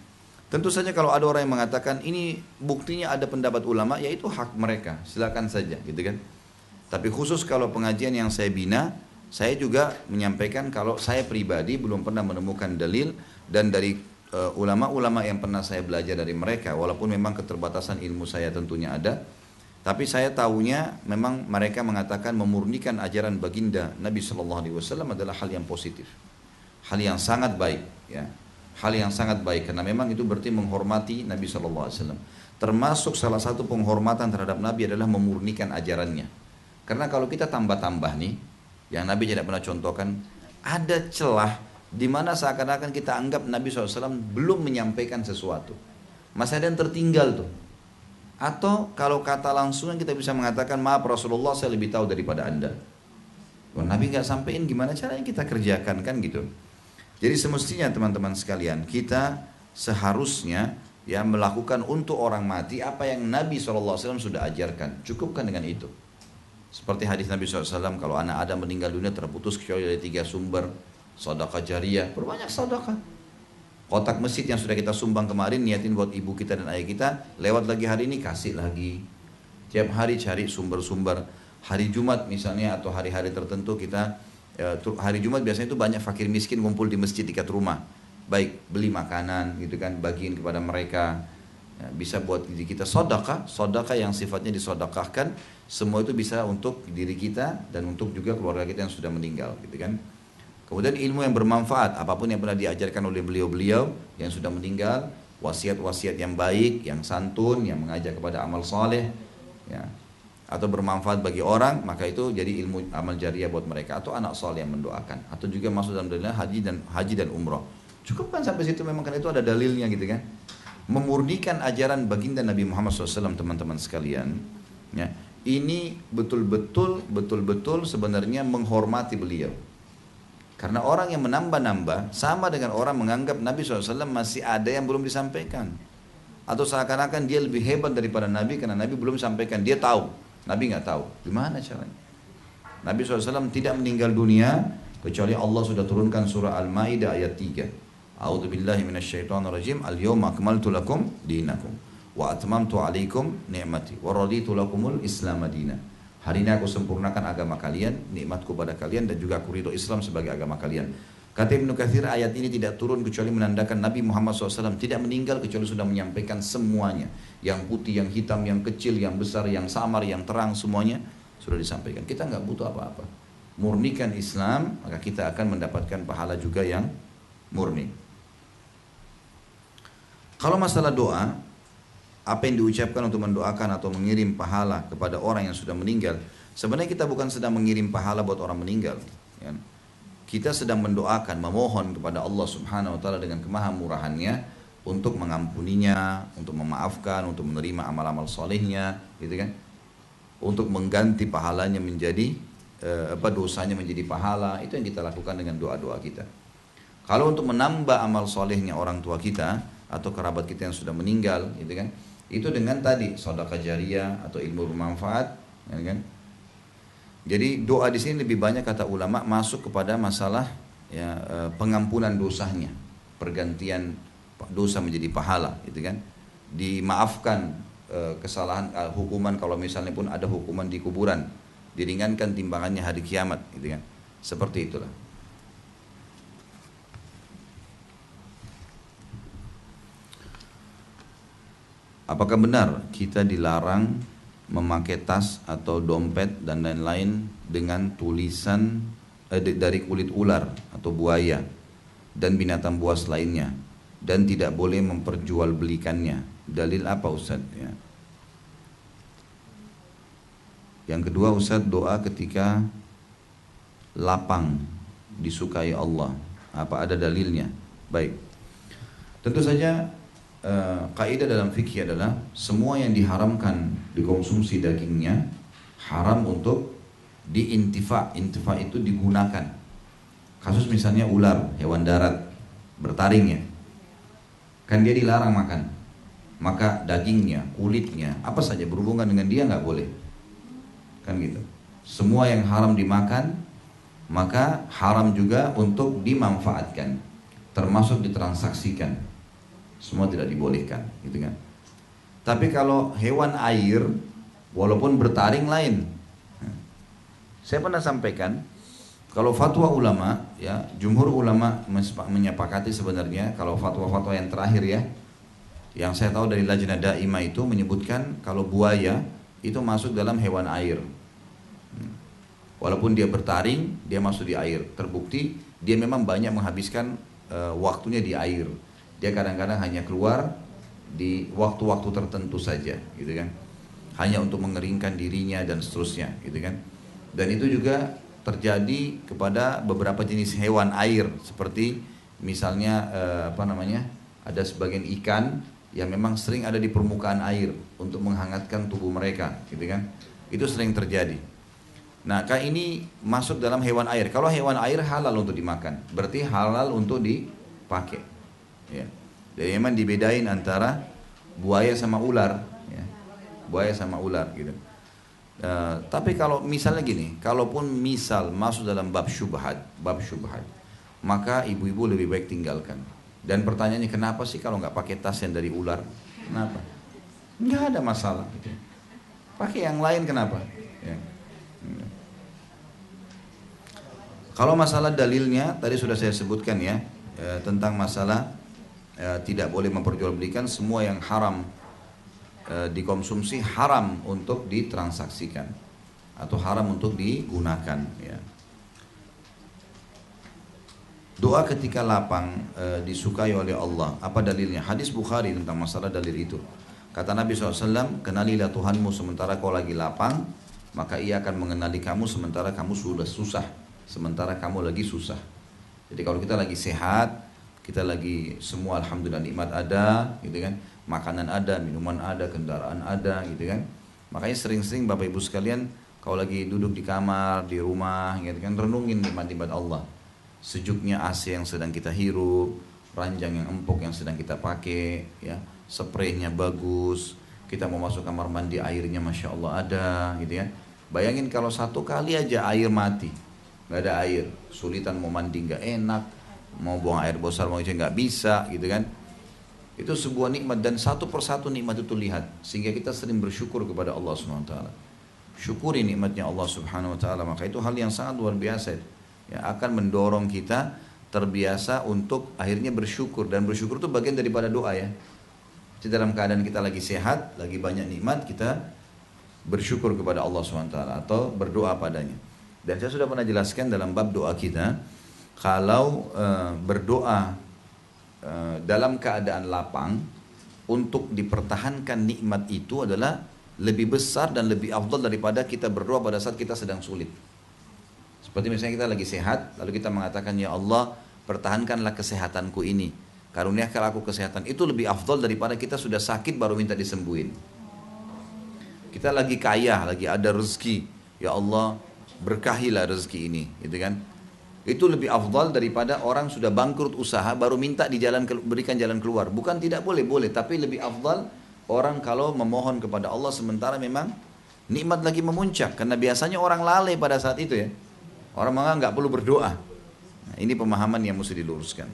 Tentu saja kalau ada orang yang mengatakan ini buktinya ada pendapat ulama, yaitu hak mereka, silakan saja, gitu kan? Tapi khusus kalau pengajian yang saya bina, saya juga menyampaikan kalau saya pribadi belum pernah menemukan dalil dan dari ulama-ulama yang pernah saya belajar dari mereka, walaupun memang keterbatasan ilmu saya tentunya ada, tapi saya tahunya memang mereka mengatakan memurnikan ajaran baginda Nabi SAW adalah hal yang positif, hal yang sangat baik, ya. Hal yang sangat baik karena memang itu berarti menghormati Nabi SAW. Termasuk salah satu penghormatan terhadap Nabi adalah memurnikan ajarannya. Karena kalau kita tambah-tambah nih, yang Nabi tidak pernah contohkan, ada celah di mana seakan-akan kita anggap Nabi SAW belum menyampaikan sesuatu. Masih ada yang tertinggal tuh. Atau kalau kata langsung kita bisa mengatakan, maaf Rasulullah saya lebih tahu daripada anda. Kalau Nabi nggak sampein gimana caranya kita kerjakan, kan gitu. Jadi semestinya teman-teman sekalian, kita seharusnya ya melakukan untuk orang mati apa yang Nabi SAW sudah ajarkan. Cukupkan dengan itu. Seperti hadis Nabi SAW, kalau anak Adam meninggal dunia terputus kecuali dari 3 sumber, sedekah jariyah, berbanyak sedekah. Kotak masjid yang sudah kita sumbang kemarin, niatin buat ibu kita dan ayah kita, lewat lagi hari ini kasih lagi. Tiap hari cari sumber-sumber. Hari Jumat misalnya atau hari-hari tertentu kita, hari Jumat biasanya itu banyak fakir miskin kumpul di masjid dekat rumah. Baik beli makanan gitu kan, bagiin kepada mereka. Ya, bisa buat diri kita sedekah yang sifatnya disedekahkan. Semua itu bisa untuk diri kita dan untuk juga keluarga kita yang sudah meninggal, gitu kan. Kemudian ilmu yang bermanfaat, apapun yang pernah diajarkan oleh beliau-beliau yang sudah meninggal, wasiat-wasiat yang baik, yang santun, yang mengajak kepada amal soleh, ya, atau bermanfaat bagi orang, maka itu jadi ilmu amal jariah buat mereka. Atau anak soleh yang mendoakan, atau juga masuk dalam dalilnya haji dan umroh. Cukup kan sampai situ, memang karena itu ada dalilnya gitu kan. Memurnikan ajaran baginda Nabi Muhammad SAW, teman-teman sekalian, ya, ini betul-betul sebenarnya menghormati beliau. Karena orang yang menambah-nambah sama dengan orang menganggap Nabi SAW masih ada yang belum disampaikan. Atau seakan-akan dia lebih hebat daripada Nabi karena Nabi belum sampaikan. Dia tahu, Nabi nggak tahu. Gimana caranya? Nabi SAW tidak meninggal dunia kecuali Allah sudah turunkan surah Al-Ma'idah ayat 3. A'udzubillahi minasyaitonirrajim. Al-yawma akmaltu lakum dinakum wa atmamtu alaikum ni'mati wa raditu lakumul Islam madina. Hari ini aku sempurnakan agama kalian, nikmatku pada kalian, dan juga aku ridho Islam sebagai agama kalian. Kata Ibnu Katsir, ayat ini tidak turun kecuali menandakan Nabi Muhammad SAW tidak meninggal kecuali sudah menyampaikan semuanya. Yang putih, yang hitam, yang kecil, yang besar, yang samar, yang terang, semuanya sudah disampaikan. Kita nggak butuh apa-apa. Murnikan Islam, maka kita akan mendapatkan pahala juga yang murni. Kalau masalah doa, apa yang diucapkan untuk mendoakan atau mengirim pahala kepada orang yang sudah meninggal, sebenarnya kita bukan sedang mengirim pahala buat orang meninggal, ya. Kita sedang mendoakan, memohon kepada Allah Subhanahu wa taala dengan kemahamurahannya untuk mengampuninya, untuk memaafkan, untuk menerima amal-amal solehnya, gitu kan, untuk mengganti pahalanya menjadi dosanya menjadi pahala. Itu yang kita lakukan dengan doa-doa kita. Kalau untuk menambah amal solehnya orang tua kita atau kerabat kita yang sudah meninggal, gitu kan, itu dengan tadi sedekah jariyah atau ilmu bermanfaat, ya kan. Jadi doa di sini lebih banyak kata ulama masuk kepada masalah, ya, pengampunan dosanya, pergantian dosa menjadi pahala, gitu kan. Dimaafkan kesalahan, hukuman kalau misalnya pun ada hukuman di kuburan, diringankan timbangannya hari kiamat, gitu kan. Seperti itulah. Apakah benar kita dilarang memakai tas atau dompet dan lain-lain dengan tulisan dari kulit ular atau buaya dan binatang buas lainnya, dan tidak boleh memperjualbelikannya? Dalil apa Ustaz? Ya. Yang kedua Ustaz, doa ketika lapang disukai Allah, apa ada dalilnya? Baik, tentu saja kaidah dalam fikih adalah semua yang diharamkan dikonsumsi dagingnya haram untuk diintifa. Intifa itu digunakan. Kasus misalnya ular, hewan darat bertaring, ya, kan dia dilarang makan, maka dagingnya, kulitnya, apa saja berhubungan dengan dia nggak boleh, kan gitu. Semua yang haram dimakan maka haram juga untuk dimanfaatkan, termasuk ditransaksikan. Semua tidak dibolehkan, gitu kan. Tapi kalau hewan air, walaupun bertaring lain. Saya pernah sampaikan, kalau fatwa ulama, ya, jumhur ulama menyepakati sebenarnya kalau fatwa-fatwa yang terakhir, ya, yang saya tahu dari Lajnah Daimah itu menyebutkan kalau buaya itu masuk dalam hewan air. Walaupun dia bertaring, dia masuk di air. Terbukti dia memang banyak menghabiskan waktunya di air. Dia kadang-kadang hanya keluar di waktu-waktu tertentu saja, gitu kan. Hanya untuk mengeringkan dirinya dan seterusnya, gitu kan. Dan itu juga terjadi kepada beberapa jenis hewan air, seperti misalnya ada sebagian ikan yang memang sering ada di permukaan air untuk menghangatkan tubuh mereka, gitu kan. Itu sering terjadi. Nah, ini masuk dalam hewan air. Kalau hewan air halal untuk dimakan, berarti halal untuk dipakai. Ya. Jadi memang dibedain antara buaya sama ular, ya. Buaya sama ular, gitu. Tapi kalau misalnya gini, kalaupun misal masuk dalam bab syubhat, maka ibu-ibu lebih baik tinggalkan. Dan pertanyaannya, kenapa sih kalau nggak pakai tas yang dari ular? Kenapa? Nggak ada masalah, gitu. Pakai yang lain, kenapa? Ya. Kalau masalah dalilnya tadi sudah saya sebutkan, ya, tentang masalah tidak boleh memperjualbelikan. Semua yang haram dikonsumsi haram untuk ditransaksikan atau haram untuk digunakan, ya. Doa ketika lapang disukai oleh Allah. Apa dalilnya? Hadis Bukhari tentang masalah dalil itu. Kata Nabi SAW, kenalilah Tuhanmu sementara kau lagi lapang, maka ia akan mengenali kamu sementara kamu sudah susah. Sementara kamu lagi susah. Jadi kalau kita lagi sehat, kita lagi semua alhamdulillah nikmat ada, gitu kan? Makanan ada, minuman ada, kendaraan ada, gitu kan? Makanya sering-sering Bapak Ibu sekalian, kalau lagi duduk di kamar, di rumah, gitu kan, renungin nikmat-nikmat Allah. Sejuknya AC yang sedang kita hirup, ranjang yang empuk yang sedang kita pakai, ya, spraynya bagus, kita mau masuk kamar mandi airnya masya Allah ada, gitu ya. Bayangin kalau satu kali aja air mati, nggak ada air, sulitan mau mandi nggak enak, mau buang air besar mau aja nggak bisa, gitu kan. Itu sebuah nikmat dan satu persatu nikmat itu lihat, sehingga kita sering bersyukur kepada Allah Subhanahu Wa Taala. Syukuri nikmatnya Allah Subhanahu Wa Taala, maka itu hal yang sangat luar biasa. Ya, akan mendorong kita terbiasa untuk akhirnya bersyukur, dan bersyukur itu bagian daripada doa ya. Jadi dalam keadaan kita lagi sehat, lagi banyak nikmat, kita bersyukur kepada Allah SWT atau berdoa padanya. Dan saya sudah pernah jelaskan dalam bab doa kita, kalau berdoa dalam keadaan lapang untuk dipertahankan nikmat itu adalah lebih besar dan lebih afdal daripada kita berdoa pada saat kita sedang sulit. Seperti misalnya kita lagi sehat, lalu kita mengatakan, ya Allah, pertahankanlah kesehatanku ini, karuniakanlah aku kesehatan. Itu lebih afdal daripada kita sudah sakit baru minta disembuhin. Kita lagi kaya, lagi ada rezeki, ya Allah, berkahilah rezeki ini, gitu kan? Itu lebih afdal daripada orang sudah bangkrut usaha baru minta berikan jalan keluar. Bukan tidak boleh, boleh, tapi lebih afdal orang kalau memohon kepada Allah sementara memang nikmat lagi memuncak, karena biasanya orang lalai pada saat itu ya. Orang menganggap nggak perlu berdoa. Nah, ini pemahaman yang mesti diluruskan.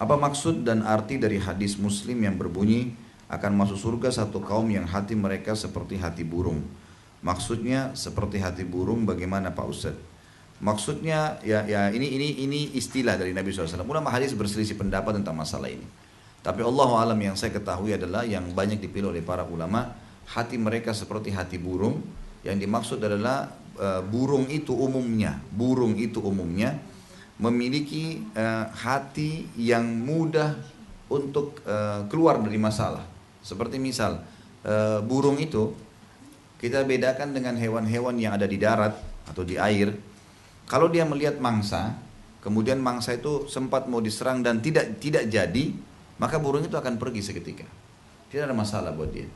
Apa maksud dan arti dari hadis Muslim yang berbunyi akan masuk surga satu kaum yang hati mereka seperti hati burung? Maksudnya seperti hati burung bagaimana Pak Ustadz? Maksudnya ya ini istilah dari Nabi SAW. Ulama hadis berselisih pendapat tentang masalah ini. Tapi Allahu alam, yang saya ketahui adalah yang banyak dipilih oleh para ulama, hati mereka seperti hati burung. Yang dimaksud adalah burung itu umumnya memiliki hati yang mudah untuk keluar dari masalah. Seperti misal burung itu kita bedakan dengan hewan-hewan yang ada di darat atau di air. Kalau dia melihat mangsa, kemudian mangsa itu sempat mau diserang dan tidak jadi, maka burung itu akan pergi seketika. Tidak ada masalah buat dia.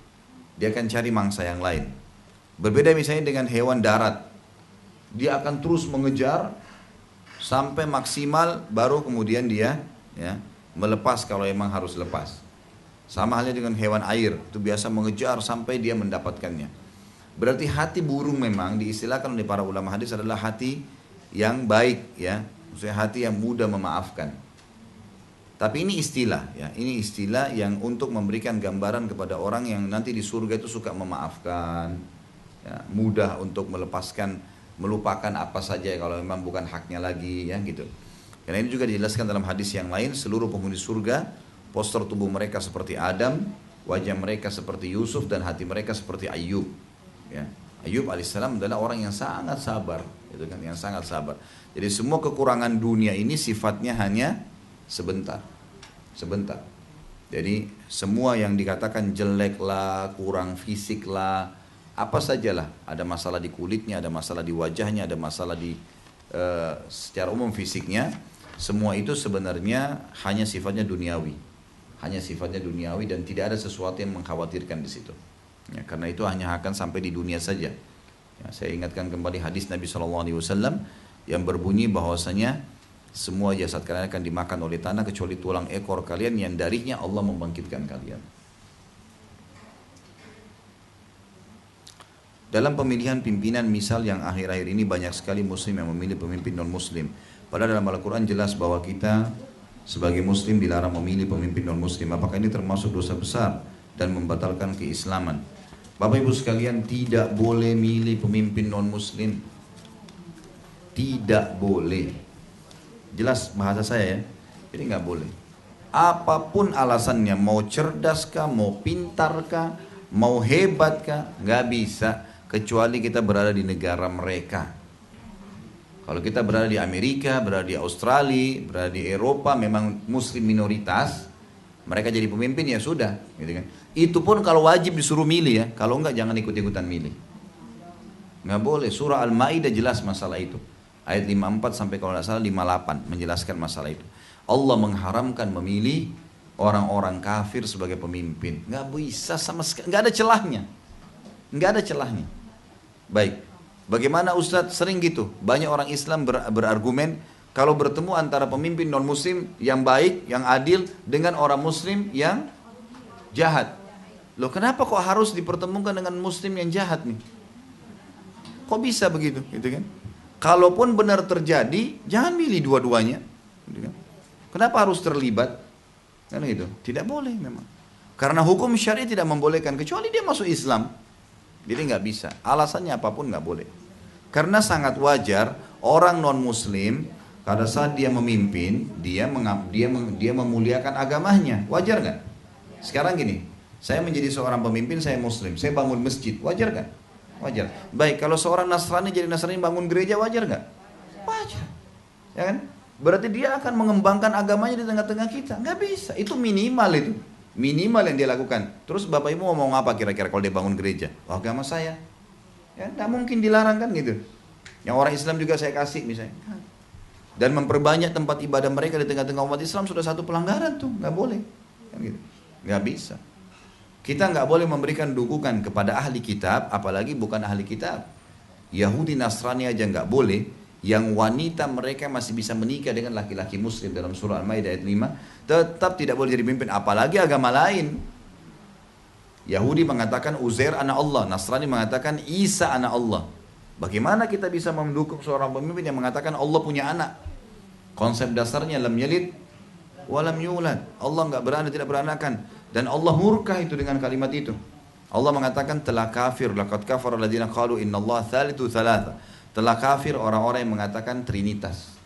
Dia akan cari mangsa yang lain. Berbeda misalnya dengan hewan darat, dia akan terus mengejar sampai maksimal, baru kemudian dia ya, melepas kalau memang harus lepas. Sama halnya dengan hewan air, itu biasa mengejar sampai dia mendapatkannya. Berarti hati burung memang diistilahkan oleh para ulama hadis adalah hati yang baik ya, maksudnya hati yang mudah memaafkan. Tapi ini istilah ya, ini istilah yang untuk memberikan gambaran kepada orang yang nanti di surga itu suka memaafkan, ya, mudah untuk melupakan apa saja kalau memang bukan haknya lagi ya gitu. Karena ini juga dijelaskan dalam hadis yang lain, seluruh penghuni surga postur tubuh mereka seperti Adam, wajah mereka seperti Yusuf, dan hati mereka seperti Ayub. Ya. Ayub alaihissalam adalah orang yang sangat sabar, gitu kan, yang sangat sabar. Jadi semua kekurangan dunia ini sifatnya hanya sebentar. Jadi semua yang dikatakan jelek lah, kurang fisik lah, apa sajalah, ada masalah di kulitnya, ada masalah di wajahnya, ada masalah di secara umum fisiknya, semua itu sebenarnya hanya sifatnya duniawi, dan tidak ada sesuatu yang mengkhawatirkan di situ. Ya, karena itu hanya akan sampai di dunia saja. Ya, saya ingatkan kembali hadis Nabi SAW yang berbunyi bahwasanya semua jasad kalian akan dimakan oleh tanah kecuali tulang ekor kalian yang darinya Allah membangkitkan kalian. Dalam pemilihan pimpinan misal yang akhir-akhir ini banyak sekali muslim yang memilih pemimpin non-muslim. Padahal dalam Al-Quran jelas bahwa kita sebagai muslim dilarang memilih pemimpin non-muslim. Apakah ini termasuk dosa besar dan membatalkan keislaman? Bapak Ibu sekalian, tidak boleh milih pemimpin non-muslim. Tidak boleh. Jelas bahasa saya ya. Ini nggak boleh. Apapun alasannya, mau cerdaskah, mau pintarkah, mau hebatkah, nggak bisa kecuali kita berada di negara mereka. Kalau kita berada di Amerika, berada di Australia, berada di Eropa, memang muslim minoritas, mereka jadi pemimpin ya sudah, gitu kan. Itu pun kalau wajib disuruh milih ya, kalau enggak jangan ikut-ikutan milih. Nggak boleh, surah Al-Ma'idah jelas masalah itu. Ayat 54 sampai kalau nggak salah 58 menjelaskan masalah itu. Allah mengharamkan memilih orang-orang kafir sebagai pemimpin. Nggak bisa sama sekali, nggak ada celahnya. Nggak ada celahnya. Baik, bagaimana Ustadz? Sering gitu, banyak orang Islam berargumen, kalau bertemu antara pemimpin non-muslim yang baik, yang adil, dengan orang muslim yang jahat. Loh kenapa kok harus dipertemukan dengan muslim yang jahat nih? Kok bisa begitu? Gitu kan? Kalaupun benar terjadi, jangan milih dua-duanya. Gitu kan? Kenapa harus terlibat? Kan gitu. Tidak boleh memang. Karena hukum syariat tidak membolehkan, kecuali dia masuk Islam. Jadi nggak bisa. Alasannya apapun nggak boleh. Karena sangat wajar orang non-muslim pada saat dia memimpin, dia memuliakan agamanya. Wajar nggak? Sekarang gini, saya menjadi seorang pemimpin, saya muslim, saya bangun masjid. Wajar nggak? Wajar. Baik, kalau seorang Nasrani jadi Nasrani bangun gereja, wajar nggak? Wajar. Ya kan? Berarti dia akan mengembangkan agamanya di tengah-tengah kita. Nggak bisa. Itu minimal itu. Minimal yang dia lakukan. Terus Bapak Ibu ngomong apa kira-kira kalau dia bangun gereja? Oh, agama saya. Ya, nggak mungkin dilarang kan gitu. Yang orang Islam juga saya kasih misalnya. Dan memperbanyak tempat ibadah mereka di tengah-tengah umat Islam sudah satu pelanggaran tuh. Nggak boleh. Kan gitu. Nggak bisa. Kita nggak boleh memberikan dukungan kepada ahli kitab, apalagi bukan ahli kitab. Yahudi Nasrani aja nggak boleh. Yang wanita mereka masih bisa menikah dengan laki-laki muslim dalam surah Al-Maidah ayat 5, tetap tidak boleh jadi pemimpin, apalagi agama lain. Yahudi mengatakan Uzair anak Allah, Nasrani mengatakan Isa anak Allah. Bagaimana kita bisa mendukung seorang pemimpin yang mengatakan Allah punya anak? Konsep dasarnya lam yalid walam yulad. Allah nggak beranak, tidak beranakan, dan Allah murka itu dengan kalimat itu. Allah mengatakan telah kafir, laqad kafara alladziina qalu innallaha tsalitsu tsalatsa. Telah kafir orang-orang yang mengatakan trinitas.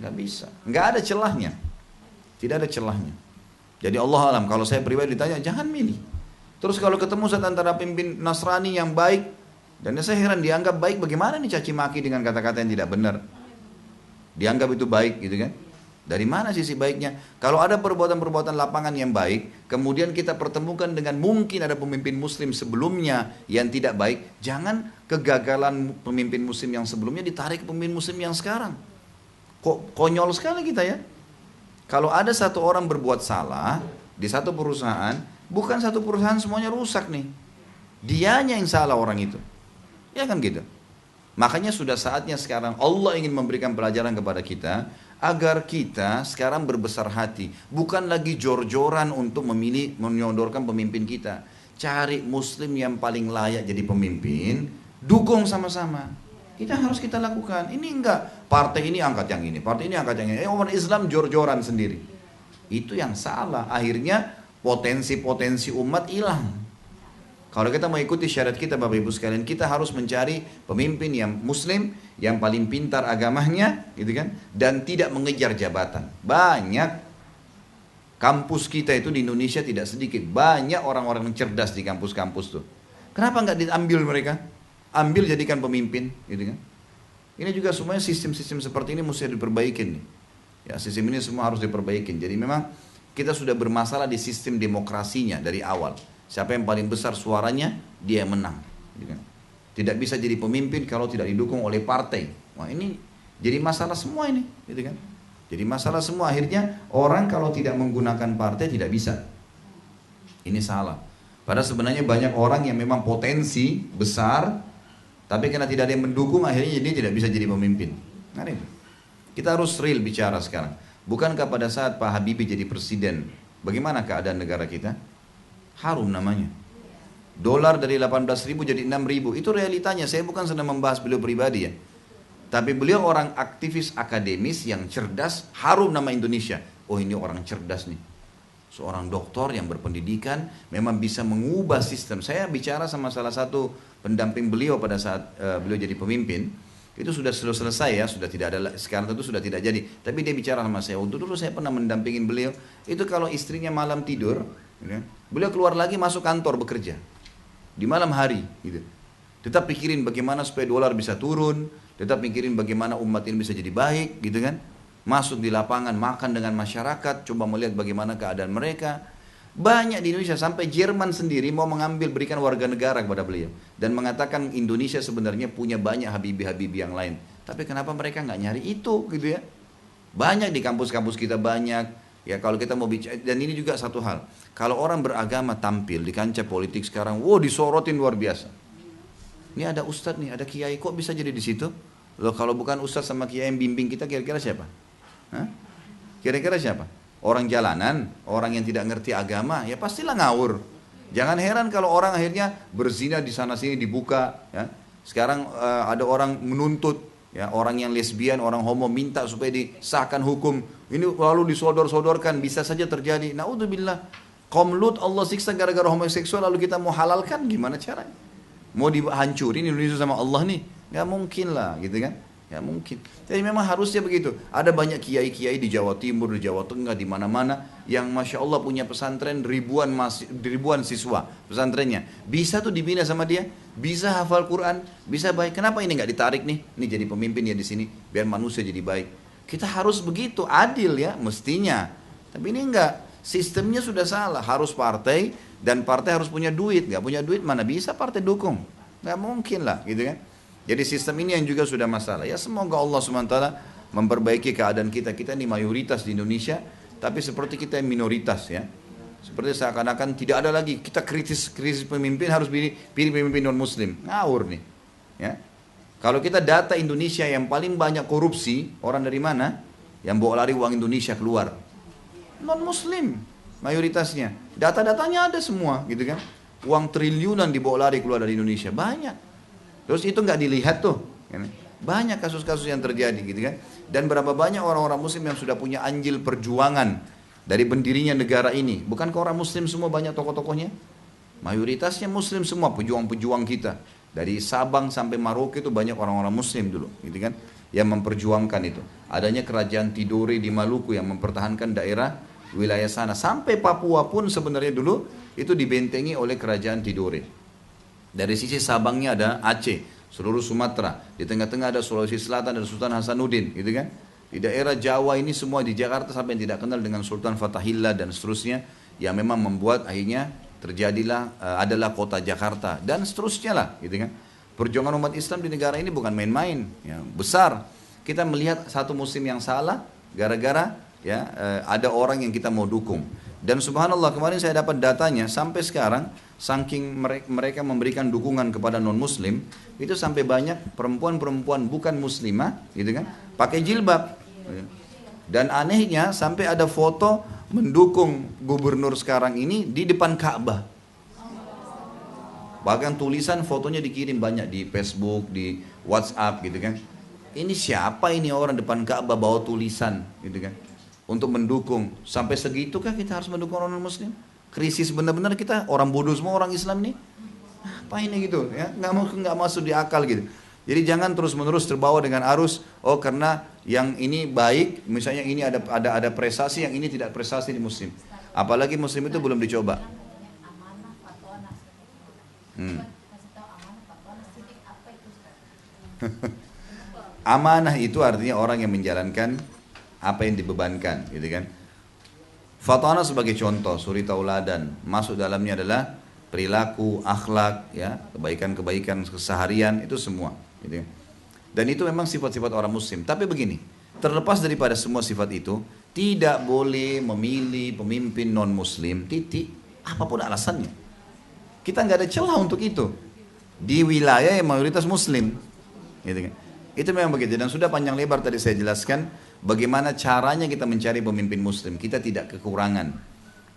Nggak bisa, nggak ada celahnya, tidak ada celahnya. Jadi Allah alam, kalau saya pribadi ditanya jangan milih. Terus kalau ketemu saat antara pemimpin Nasrani yang baik, dan saya heran dianggap baik, bagaimana nih caci maki dengan kata-kata yang tidak benar? Dianggap itu baik gitu kan? Dari mana sisi baiknya? Kalau ada perbuatan-perbuatan lapangan yang baik, kemudian kita pertemukan dengan mungkin ada pemimpin muslim sebelumnya yang tidak baik, jangan kegagalan pemimpin muslim yang sebelumnya ditarik ke pemimpin muslim yang sekarang. Kok konyol sekali kita ya? Kalau ada satu orang berbuat salah di satu perusahaan, bukan satu perusahaan semuanya rusak nih. Dianya yang salah orang itu. Ya kan gitu. Makanya sudah saatnya sekarang Allah ingin memberikan pelajaran kepada kita, agar kita sekarang berbesar hati, bukan lagi jor-joran untuk memilih, menyodorkan pemimpin kita. Cari muslim yang paling layak jadi pemimpin, dukung sama-sama. Kita harus kita lakukan. Ini enggak, partai ini angkat yang ini, partai ini angkat yang ini. Orang Islam jor-joran sendiri. Itu yang salah. Akhirnya potensi-potensi umat hilang. Kalau kita mau ikuti syariat kita Bapak Ibu sekalian, kita harus mencari pemimpin yang muslim, yang paling pintar agamanya, gitu kan, dan tidak mengejar jabatan. Banyak kampus kita itu di Indonesia tidak sedikit, banyak orang-orang yang cerdas di kampus-kampus tuh. Kenapa nggak diambil mereka? Ambil jadikan pemimpin, gitu kan. Ini juga semuanya sistem-sistem seperti ini mesti diperbaikin nih. Ya, sistem ini semua harus diperbaikin. Jadi memang kita sudah bermasalah di sistem demokrasinya dari awal. Siapa yang paling besar suaranya, dia yang menang. Tidak bisa jadi pemimpin kalau tidak didukung oleh partai. Wah, ini jadi masalah semua ini, gitu kan? Jadi masalah semua, akhirnya orang kalau tidak menggunakan partai tidak bisa. Ini salah. Padahal sebenarnya banyak orang yang memang potensi besar, tapi karena tidak ada yang mendukung, akhirnya dia tidak bisa jadi pemimpin. Nah, itu. Kita harus real bicara sekarang. Bukankah pada saat Pak Habibie jadi presiden, bagaimana keadaan negara kita? Harum namanya. Dolar dari 18.000 jadi 6.000. Itu realitanya. Saya bukan sedang membahas beliau pribadi ya. Tapi beliau orang aktivis akademis yang cerdas. Harum nama Indonesia. Oh, ini orang cerdas nih. Seorang doktor yang berpendidikan memang bisa mengubah sistem. Saya bicara sama salah satu pendamping beliau pada saat beliau jadi pemimpin. Itu sudah selesai ya, sudah tidak ada, sekarang tentu sudah tidak jadi. Tapi dia bicara sama saya. Waktu dulu saya pernah mendampingin beliau. Itu kalau istrinya malam tidur, beliau keluar lagi masuk kantor bekerja di malam hari gitu. Tetap pikirin bagaimana supaya dolar bisa turun, tetap pikirin bagaimana umat ini bisa jadi baik, gitu kan. Masuk di lapangan, makan dengan masyarakat, coba melihat bagaimana keadaan mereka. Banyak di Indonesia, sampai Jerman sendiri mau mengambil, berikan warga negara kepada beliau. Dan mengatakan Indonesia sebenarnya punya banyak habibi-habibi yang lain. Tapi kenapa mereka nggak nyari itu, gitu ya. Banyak di kampus-kampus kita banyak. Ya kalau kita mau bicara, dan ini juga satu hal. Kalau orang beragama tampil di kancah politik sekarang, wow disorotin luar biasa. Ini ada ustadz nih, ada kiai, kok bisa jadi di situ? Loh kalau bukan ustadz sama kiai yang bimbing kita, kira-kira siapa? Hah? Kira-kira siapa? Orang jalanan, orang yang tidak ngerti agama, ya pastilah ngawur. Jangan heran kalau orang akhirnya berzina di sana sini dibuka. Ya. Sekarang ada orang menuntut, ya orang yang lesbian, orang homo minta supaya disahkan hukum. Ini lalu disodor-sodorkan, bisa saja terjadi. Naudzubillah. Kaum Lut Allah siksa gara-gara homoseksual, lalu kita mau halalkan, gimana caranya? Mau dihancurin Indonesia sama Allah nih? Gak mungkin lah, gitu kan? Ya mungkin. Jadi memang harusnya begitu. Ada banyak kiai-kiai di Jawa Timur, di Jawa Tengah, di mana-mana yang masya Allah punya pesantren ribuan siswa pesantrennya. Bisa tuh dibina sama dia, bisa hafal Quran, bisa baik. Kenapa ini nggak ditarik nih? Ini jadi pemimpin ya di sini, biar manusia jadi baik. Kita harus begitu, adil ya, mestinya. Tapi ini enggak, sistemnya sudah salah. Harus partai dan partai harus punya duit. Nggak punya duit mana bisa partai dukung? Nggak mungkin lah, gitu kan? Jadi sistem ini yang juga sudah masalah. Ya semoga Allah SWT memperbaiki keadaan kita. Kita ini mayoritas di Indonesia, tapi seperti kita yang minoritas ya. Seperti seakan-akan tidak ada lagi. Kita krisis pemimpin harus pilih pemimpin non muslim. Ngawur nih. Ya. Kalau kita data Indonesia yang paling banyak korupsi, orang dari mana? Yang bawa lari uang Indonesia keluar. Non muslim mayoritasnya. Data-datanya ada semua gitu kan. Uang triliunan dibawa lari keluar dari Indonesia. Banyak. Terus itu nggak dilihat tuh, banyak kasus-kasus yang terjadi gitu kan. Dan berapa banyak orang-orang muslim yang sudah punya andil perjuangan dari berdirinya negara ini. Bukankah orang muslim semua banyak tokoh-tokohnya? Mayoritasnya muslim semua, pejuang-pejuang kita. Dari Sabang sampai Maroke itu banyak orang-orang muslim dulu gitu kan, yang memperjuangkan itu. Adanya kerajaan Tidore di Maluku yang mempertahankan daerah wilayah sana. Sampai Papua pun sebenarnya dulu itu dibentengi oleh kerajaan Tidore. Dari sisi Sabangnya ada Aceh, seluruh Sumatera. Di tengah-tengah ada Sulawesi Selatan dan Sultan Hasanuddin, gitu kan? Di daerah Jawa ini semua, di Jakarta sampai yang tidak kenal dengan Sultan Fathahillah dan seterusnya, yang memang membuat akhirnya terjadilah adalah kota Jakarta dan seterusnya lah, gitu kan? Perjuangan umat Islam di negara ini bukan main-main, ya, besar. Kita melihat satu musim yang salah gara-gara ya ada orang yang kita mau dukung. Dan subhanallah kemarin saya dapat datanya sampai sekarang saking mereka memberikan dukungan kepada non muslim itu sampai banyak perempuan-perempuan bukan muslimah gitu kan pakai jilbab. Dan anehnya sampai ada foto mendukung gubernur sekarang ini di depan Ka'bah. Bahkan tulisan fotonya dikirim banyak di Facebook, di WhatsApp gitu kan. Ini siapa ini orang depan Ka'bah bawa tulisan gitu kan. Untuk mendukung, sampai segitu kah kita harus mendukung orang muslim? Krisis benar-benar kita, orang bodoh semua orang Islam nih. Apa ini gitu ya? Nggak masuk di akal gitu. Jadi jangan terus-menerus terbawa dengan arus, oh karena yang ini baik, misalnya ini ada prestasi, yang ini tidak prestasi di muslim. Apalagi muslim itu belum dicoba. Amanah itu artinya orang yang menjalankan apa yang dibebankan, gitu kan. Fatwana sebagai contoh, suri tauladan, masuk dalamnya adalah perilaku, akhlak, ya, kebaikan-kebaikan keseharian itu semua, gitu kan. Dan itu memang sifat-sifat orang muslim. Tapi begini, terlepas daripada semua sifat itu, tidak boleh memilih pemimpin non muslim, titik, apapun alasannya. Kita nggak ada celah untuk itu di wilayah yang mayoritas muslim, gitu kan. Itu memang begitu, dan sudah panjang lebar tadi saya jelaskan bagaimana caranya kita mencari pemimpin muslim. Kita tidak kekurangan,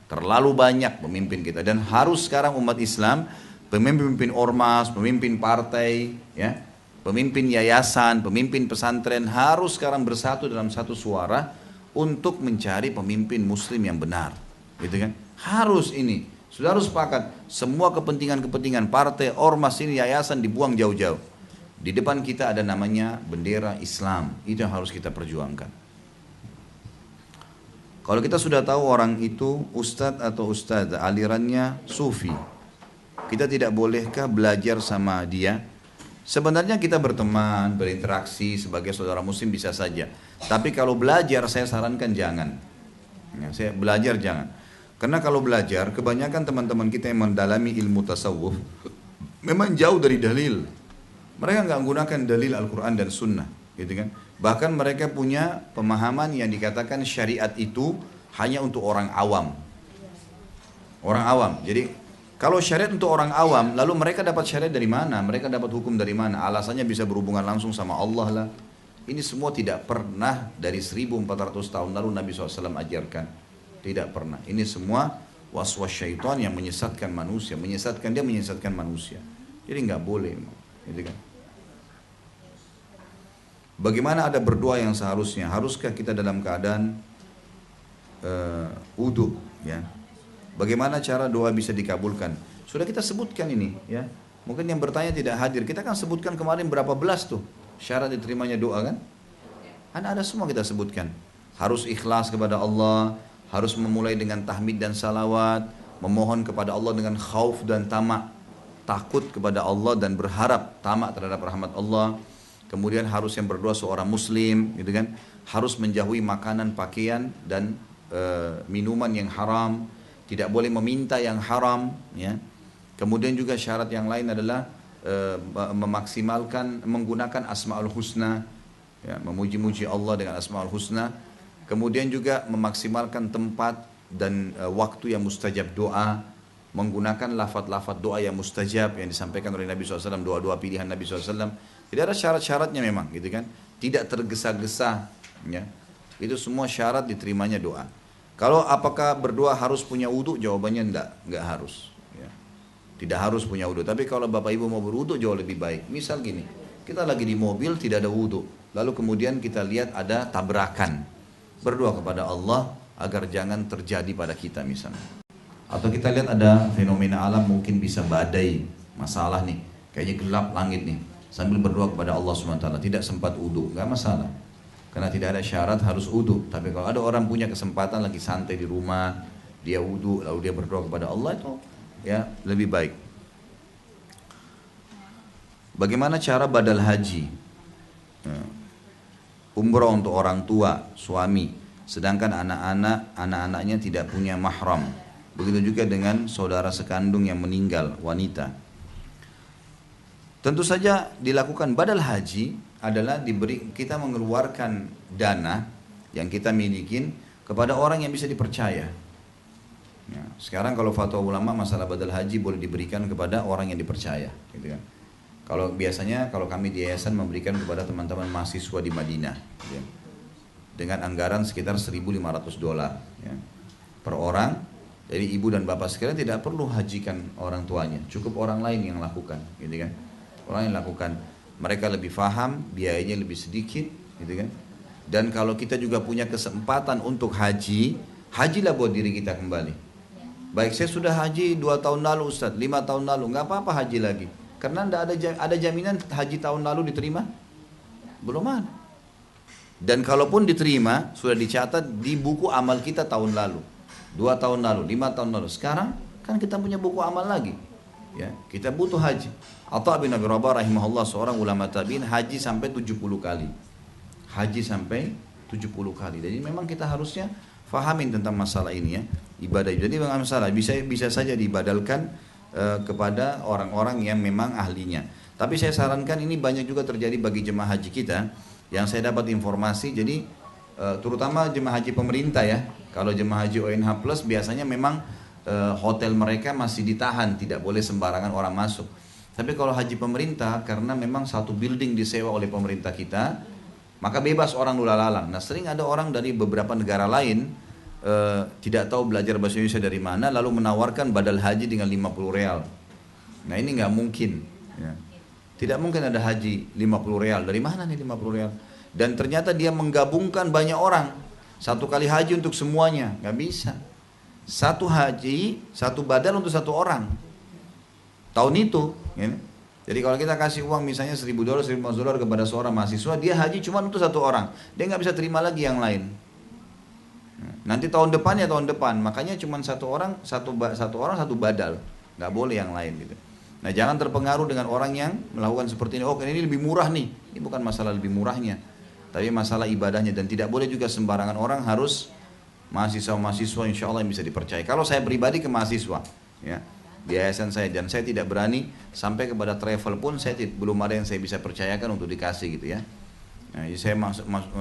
terlalu banyak pemimpin kita, dan harus sekarang umat Islam, pemimpin ormas, pemimpin partai, ya, pemimpin yayasan, pemimpin pesantren harus sekarang bersatu dalam satu suara untuk mencari pemimpin muslim yang benar, gitu kan? Harus ini, sudah harus sepakat, semua kepentingan-kepentingan partai, ormas ini, yayasan dibuang jauh-jauh. Di depan kita ada namanya bendera Islam, itu yang harus kita perjuangkan. Kalau kita sudah tahu orang itu ustadz atau ustadzah, alirannya sufi, kita tidak bolehkah belajar sama dia Sebenarnya kita berteman, berinteraksi sebagai saudara muslim bisa saja. Tapi kalau belajar saya sarankan jangan. Ya, saya belajar jangan. Karena kalau belajar, kebanyakan teman-teman kita yang mendalami ilmu tasawuf memang jauh dari dalil. Mereka nggak menggunakan dalil Al-Quran dan Sunnah, gitu kan? Bahkan mereka punya pemahaman yang dikatakan syariat itu hanya untuk orang awam. Orang awam. Jadi kalau syariat untuk orang awam, lalu mereka dapat syariat dari mana? Mereka dapat hukum dari mana? Alasannya bisa berhubungan langsung sama Allah lah. Ini semua tidak pernah dari 1400 tahun lalu Nabi SAW ajarkan. Tidak pernah. Ini semua was-was syaitan yang menyesatkan manusia. Menyesatkan dia, menyesatkan manusia. Jadi nggak boleh. Gitu kan? Bagaimana ada berdoa yang seharusnya? Haruskah kita dalam keadaan wudu? Ya. Bagaimana cara doa bisa dikabulkan? Sudah kita sebutkan ini, ya. Mungkin yang bertanya tidak hadir. Kita kan sebutkan kemarin berapa belas tuh syarat diterimanya doa kan? Ada semua kita sebutkan. Harus ikhlas kepada Allah, harus memulai dengan tahmid dan salawat, memohon kepada Allah dengan khauf dan tamak, takut kepada Allah dan berharap tamak terhadap rahmat Allah. Kemudian harus yang berdoa seorang muslim, gitu kan? Harus menjauhi makanan, pakaian dan minuman yang haram. Tidak boleh meminta yang haram, ya. Kemudian juga syarat yang lain adalah memaksimalkan menggunakan asmaul husna, ya, memuji-muji Allah dengan asmaul husna. Kemudian juga memaksimalkan tempat dan waktu yang mustajab doa, menggunakan lafaz-lafaz doa yang mustajab yang disampaikan oleh Nabi SAW, doa-doa pilihan Nabi SAW. Jadi ada syarat-syaratnya memang, gitu kan? Tidak tergesa-gesa, ya. Itu semua syarat diterimanya doa. Kalau apakah berdoa harus punya wudhu? Jawabannya enggak harus. Ya. Tidak harus punya wudhu. Tapi kalau bapak ibu mau berwudhu jauh lebih baik. Misal gini, kita lagi di mobil tidak ada wudhu. Lalu kemudian kita lihat ada tabrakan. Berdoa kepada Allah agar jangan terjadi pada kita misalnya. Atau kita lihat ada fenomena alam mungkin bisa badai. Masalah nih, kayaknya gelap langit nih. Sambil berdoa kepada Allah SWT. Tidak sempat wudhu, enggak masalah. Karena tidak ada syarat harus wudu. Tapi kalau ada orang punya kesempatan lagi santai di rumah, dia wudu lalu dia berdoa kepada Allah, itu ya lebih baik. Bagaimana cara badal haji? Umrah untuk orang tua, suami, sedangkan anak-anaknya tidak punya mahram. Begitu juga dengan saudara sekandung yang meninggal, wanita. Tentu saja dilakukan badal haji adalah kita mengeluarkan dana yang kita milikin kepada orang yang bisa dipercaya. Ya, sekarang kalau fatwa ulama masalah badal haji boleh diberikan kepada orang yang dipercaya, gitu kan? Kalau biasanya kalau kami di yayasan memberikan kepada teman-teman mahasiswa di Madinah, gitu ya, dengan anggaran sekitar $1.500 ya, per orang. Jadi ibu dan bapak sekalian tidak perlu hajikan orang tuanya, cukup orang lain yang lakukan, gitu kan? Orang yang lakukan. Mereka lebih faham, biayanya lebih sedikit, gitu kan? Dan kalau kita juga punya kesempatan untuk haji, hajilah buat diri kita kembali. Baik, saya sudah haji 2 tahun lalu Ustaz, 5 tahun lalu, nggak apa-apa haji lagi. Karena tidak ada jaminan haji tahun lalu diterima? Belum ada. Dan kalaupun diterima, sudah dicatat di buku amal kita tahun lalu. 2 tahun lalu, 5 tahun lalu. Sekarang kan kita punya buku amal lagi. Ya, kita butuh haji. Atha bin Abi Rabah rahimahullah seorang ulama tabi'in haji sampai 70 kali. Haji sampai 70 kali. Jadi memang kita harusnya fahamin tentang masalah ini ya, ibadah. Jadi memang masalah bisa saja dibadalkan kepada orang-orang yang memang ahlinya. Tapi saya sarankan ini banyak juga terjadi bagi jemaah haji kita yang saya dapat informasi. Jadi terutama jemaah haji pemerintah ya. Kalau jemaah haji ONH Plus biasanya memang hotel mereka masih ditahan, tidak boleh sembarangan orang masuk. Tapi kalau haji pemerintah, karena memang satu building disewa oleh pemerintah kita, maka bebas orang lulalang. Nah sering ada orang dari beberapa negara lain tidak tahu belajar bahasa Indonesia dari mana, lalu menawarkan badal haji dengan 50 real. Nah ini nggak mungkin. Ya. Tidak mungkin ada haji 50 real. Dari mana nih 50 real? Dan ternyata dia menggabungkan banyak orang. Satu kali haji untuk semuanya, nggak bisa. Satu haji, satu badal untuk satu orang. Tahun itu, ya. Jadi kalau kita kasih uang misalnya $1.000, $1.500 kepada seorang mahasiswa, dia haji cuma untuk satu orang. Dia nggak bisa terima lagi yang lain. Nanti tahun depan ya tahun depan. Makanya cuma satu orang satu badal, nggak boleh yang lain gitu. Nah jangan terpengaruh dengan orang yang melakukan seperti ini. Oh ini lebih murah nih. Ini bukan masalah lebih murahnya, tapi masalah ibadahnya. Dan tidak boleh juga sembarangan orang, harus mahasiswa-mahasiswa insya Allah yang bisa dipercaya. Kalau saya pribadi ke mahasiswa, ya, di yayasan saya, dan saya tidak berani sampai kepada travel pun, saya belum ada yang saya bisa percayakan untuk dikasih gitu ya. Nah, jadi saya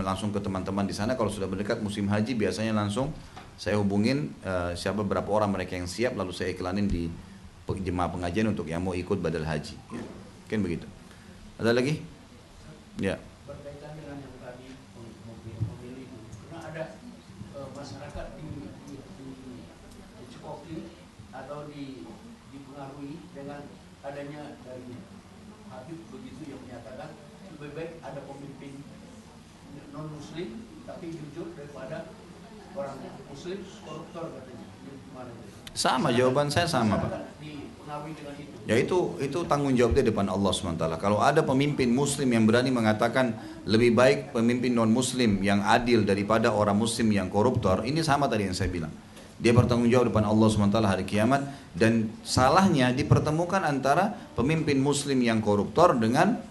langsung ke teman-teman di sana. Kalau sudah mendekat musim haji, biasanya langsung saya hubungin siapa berapa orang mereka yang siap, lalu saya iklanin di jemaah pengajian untuk yang mau ikut badal haji. Ya. Mungkin begitu. Ada lagi? Ya. Berkaitan dengan yang tadi memilih itu, karena ada masyarakat dicekoki atau dipengaruhi dengan adanya dari Habib begitu yang menyatakan lebih baik ada pemimpin non muslim tapi jujur daripada orang muslim koruptor katanya. Gimana itu? Sama, jawaban saya sama Pak. Ya itu tanggung jawabnya di depan Allah SWT. Kalau ada pemimpin muslim yang berani mengatakan lebih baik pemimpin non muslim yang adil daripada orang muslim yang koruptor, ini sama tadi yang saya bilang. Dia bertanggung jawab depan Allah SWT hari kiamat. Dan salahnya dipertemukan antara pemimpin muslim yang koruptor dengan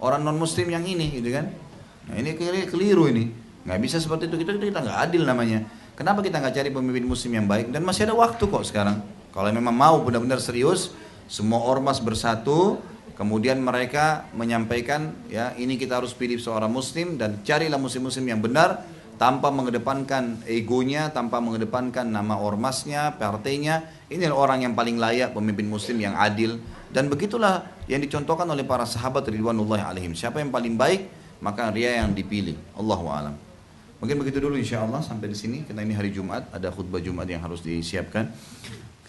orang non muslim yang ini gitu kan. Nah ini keliru ini. Nggak bisa seperti itu, kita nggak adil namanya. Kenapa kita nggak cari pemimpin muslim yang baik? Dan masih ada waktu kok sekarang. Kalau memang mau benar-benar serius, semua ormas bersatu, kemudian mereka menyampaikan, ya ini kita harus pilih seorang muslim, dan carilah muslim-muslim yang benar, tanpa mengedepankan egonya, tanpa mengedepankan nama ormasnya, partainya. Ini orang yang paling layak, pemimpin muslim yang adil. Dan begitulah yang dicontohkan oleh para sahabat ridwanullahi alaihim. Siapa yang paling baik, maka dia yang dipilih. Allahu a'lam. Mungkin begitu dulu insyaallah sampai di sini, karena ini hari Jumat, ada khutbah Jumat yang harus disiapkan.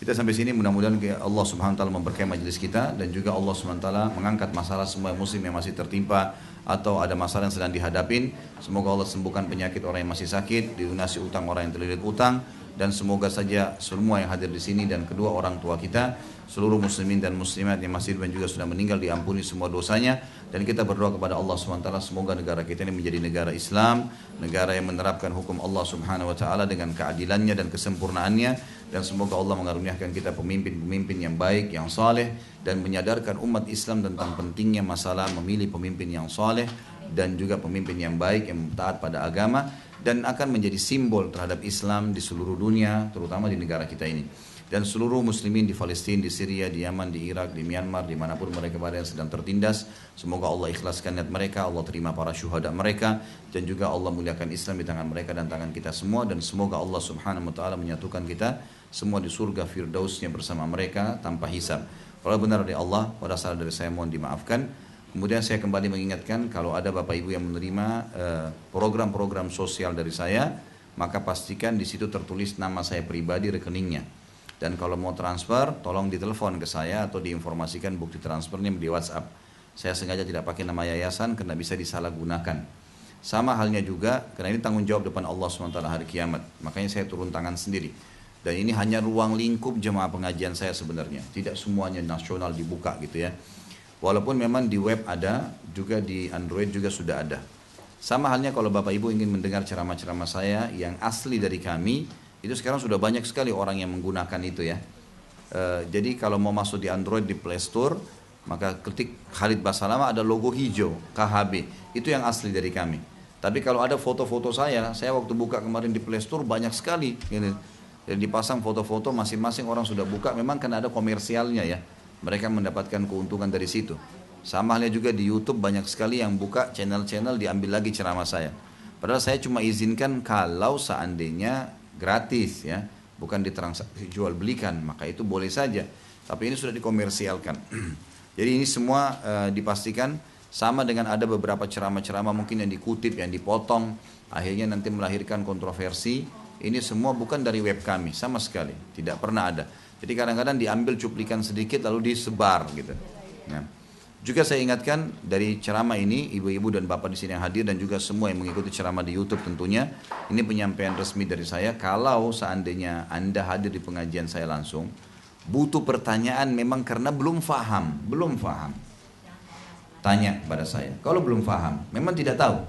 Kita sampai sini, mudah-mudahan Allah Subhanahu wa taala memberkahi majelis kita, dan juga Allah Subhanahu wa taala mengangkat masalah semua muslim yang masih tertimpa atau ada masalah yang sedang dihadapin. Semoga Allah sembuhkan penyakit orang yang masih sakit, dilunasi utang orang yang terlilit utang, dan semoga saja semua yang hadir di sini dan kedua orang tua kita, seluruh muslimin dan muslimat yang masih hidup dan juga sudah meninggal, diampuni semua dosanya. Dan kita berdoa kepada Allah SWT, semoga negara kita ini menjadi negara Islam, negara yang menerapkan hukum Allah Subhanahu wa taala dengan keadilannya dan kesempurnaannya. Dan semoga Allah mengaruniakan kita pemimpin-pemimpin yang baik, yang saleh, dan menyadarkan umat Islam tentang pentingnya masalah memilih pemimpin yang saleh dan juga pemimpin yang baik, yang taat pada agama, dan akan menjadi simbol terhadap Islam di seluruh dunia, terutama di negara kita ini. Dan seluruh muslimin di Palestina, di Syria, di Yaman, di Irak, di Myanmar, dimanapun mereka berada yang sedang tertindas, semoga Allah ikhlaskan niat mereka, Allah terima para syuhada mereka, dan juga Allah muliakan Islam di tangan mereka dan tangan kita semua. Dan semoga Allah Subhanahu wa taala menyatukan kita semua di surga firdausnya bersama mereka tanpa hisab. Kalau benar dari Allah, pada salah dari saya mohon dimaafkan. Kemudian saya kembali mengingatkan, kalau ada Bapak Ibu yang menerima program-program sosial dari saya, maka pastikan di situ tertulis nama saya pribadi, rekeningnya. Dan kalau mau transfer, tolong ditelepon ke saya atau diinformasikan bukti transfernya di WhatsApp. Saya sengaja tidak pakai nama yayasan karena bisa disalahgunakan. Sama halnya juga, karena ini tanggung jawab depan Allah SWT hari kiamat. Makanya saya turun tangan sendiri. Dan ini hanya ruang lingkup jemaah pengajian saya sebenarnya. Tidak semuanya nasional dibuka gitu ya. Walaupun memang di web ada, juga di Android juga sudah ada. Sama halnya kalau Bapak Ibu ingin mendengar ceramah-ceramah saya yang asli dari kami, itu sekarang sudah banyak sekali orang yang menggunakan itu ya. Jadi kalau mau masuk di Android di Play Store, maka ketik Khalid Basalamah, ada logo hijau KHB, itu yang asli dari kami. Tapi kalau ada foto-foto saya waktu buka kemarin di Play Store banyak sekali gitu. Jadi dipasang foto-foto, masing-masing orang sudah buka, memang karena ada komersialnya ya, mereka mendapatkan keuntungan dari situ. Sama halnya juga di YouTube, banyak sekali yang buka channel-channel diambil lagi ceramah saya. Padahal saya cuma izinkan kalau seandainya gratis ya, bukan ditransaksi jual belikan, maka itu boleh saja. Tapi ini sudah dikomersialkan. Jadi ini semua dipastikan. Sama dengan ada beberapa ceramah-ceramah mungkin yang dikutip, yang dipotong, akhirnya nanti melahirkan kontroversi. Ini semua bukan dari web kami sama sekali, tidak pernah ada. Jadi kadang-kadang diambil cuplikan sedikit lalu disebar gitu. Ya. Juga saya ingatkan dari ceramah ini, ibu-ibu dan bapak di sini yang hadir dan juga semua yang mengikuti ceramah di YouTube tentunya, ini penyampaian resmi dari saya. Kalau seandainya Anda hadir di pengajian saya langsung, butuh pertanyaan memang karena belum faham, tanya pada saya. Kalau belum faham, memang tidak tahu.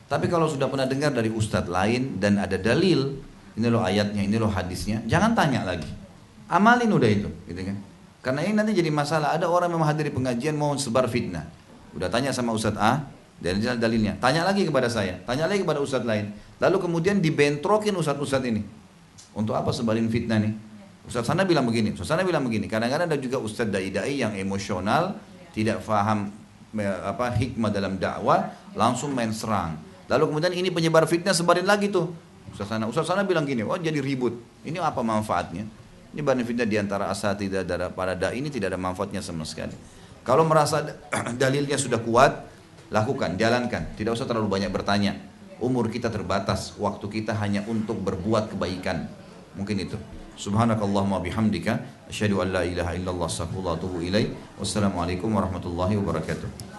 Tapi kalau sudah pernah dengar dari ustadz lain dan ada dalil, ini loh ayatnya, ini loh hadisnya, jangan tanya lagi. Amalin udah itu, gitu kan? Karena ini nanti jadi masalah. Ada orang memang hadir di pengajian mau sebar fitnah. Udah tanya sama Ustadz A, dalilnya. Tanya lagi kepada saya, tanya lagi kepada Ustadz lain. Lalu kemudian dibentrokin Ustadz ini. Untuk apa sebarin fitnah nih? Ustadz sana bilang begini, Ustadz sana bilang begini. Kadang-kadang ada juga Ustadz dai-dai yang emosional, tidak paham hikmah dalam dakwah, langsung main serang. Lalu kemudian ini penyebar fitnah sebarin lagi tuh. Ustadz sana bilang gini, oh jadi ribut. Ini apa manfaatnya? Ini bahan fitnah diantara asatidzah dan para dai ini tidak ada manfaatnya sama sekali. Kalau merasa dalilnya sudah kuat, lakukan, jalankan. Tidak usah terlalu banyak bertanya. Umur kita terbatas, waktu kita hanya untuk berbuat kebaikan. Mungkin itu. Subhanakallahumma bihamdika asyhadu an la ilaha illallah astaghfiruka wa atubu ilaik. Wassalamualaikum warahmatullahi wabarakatuh.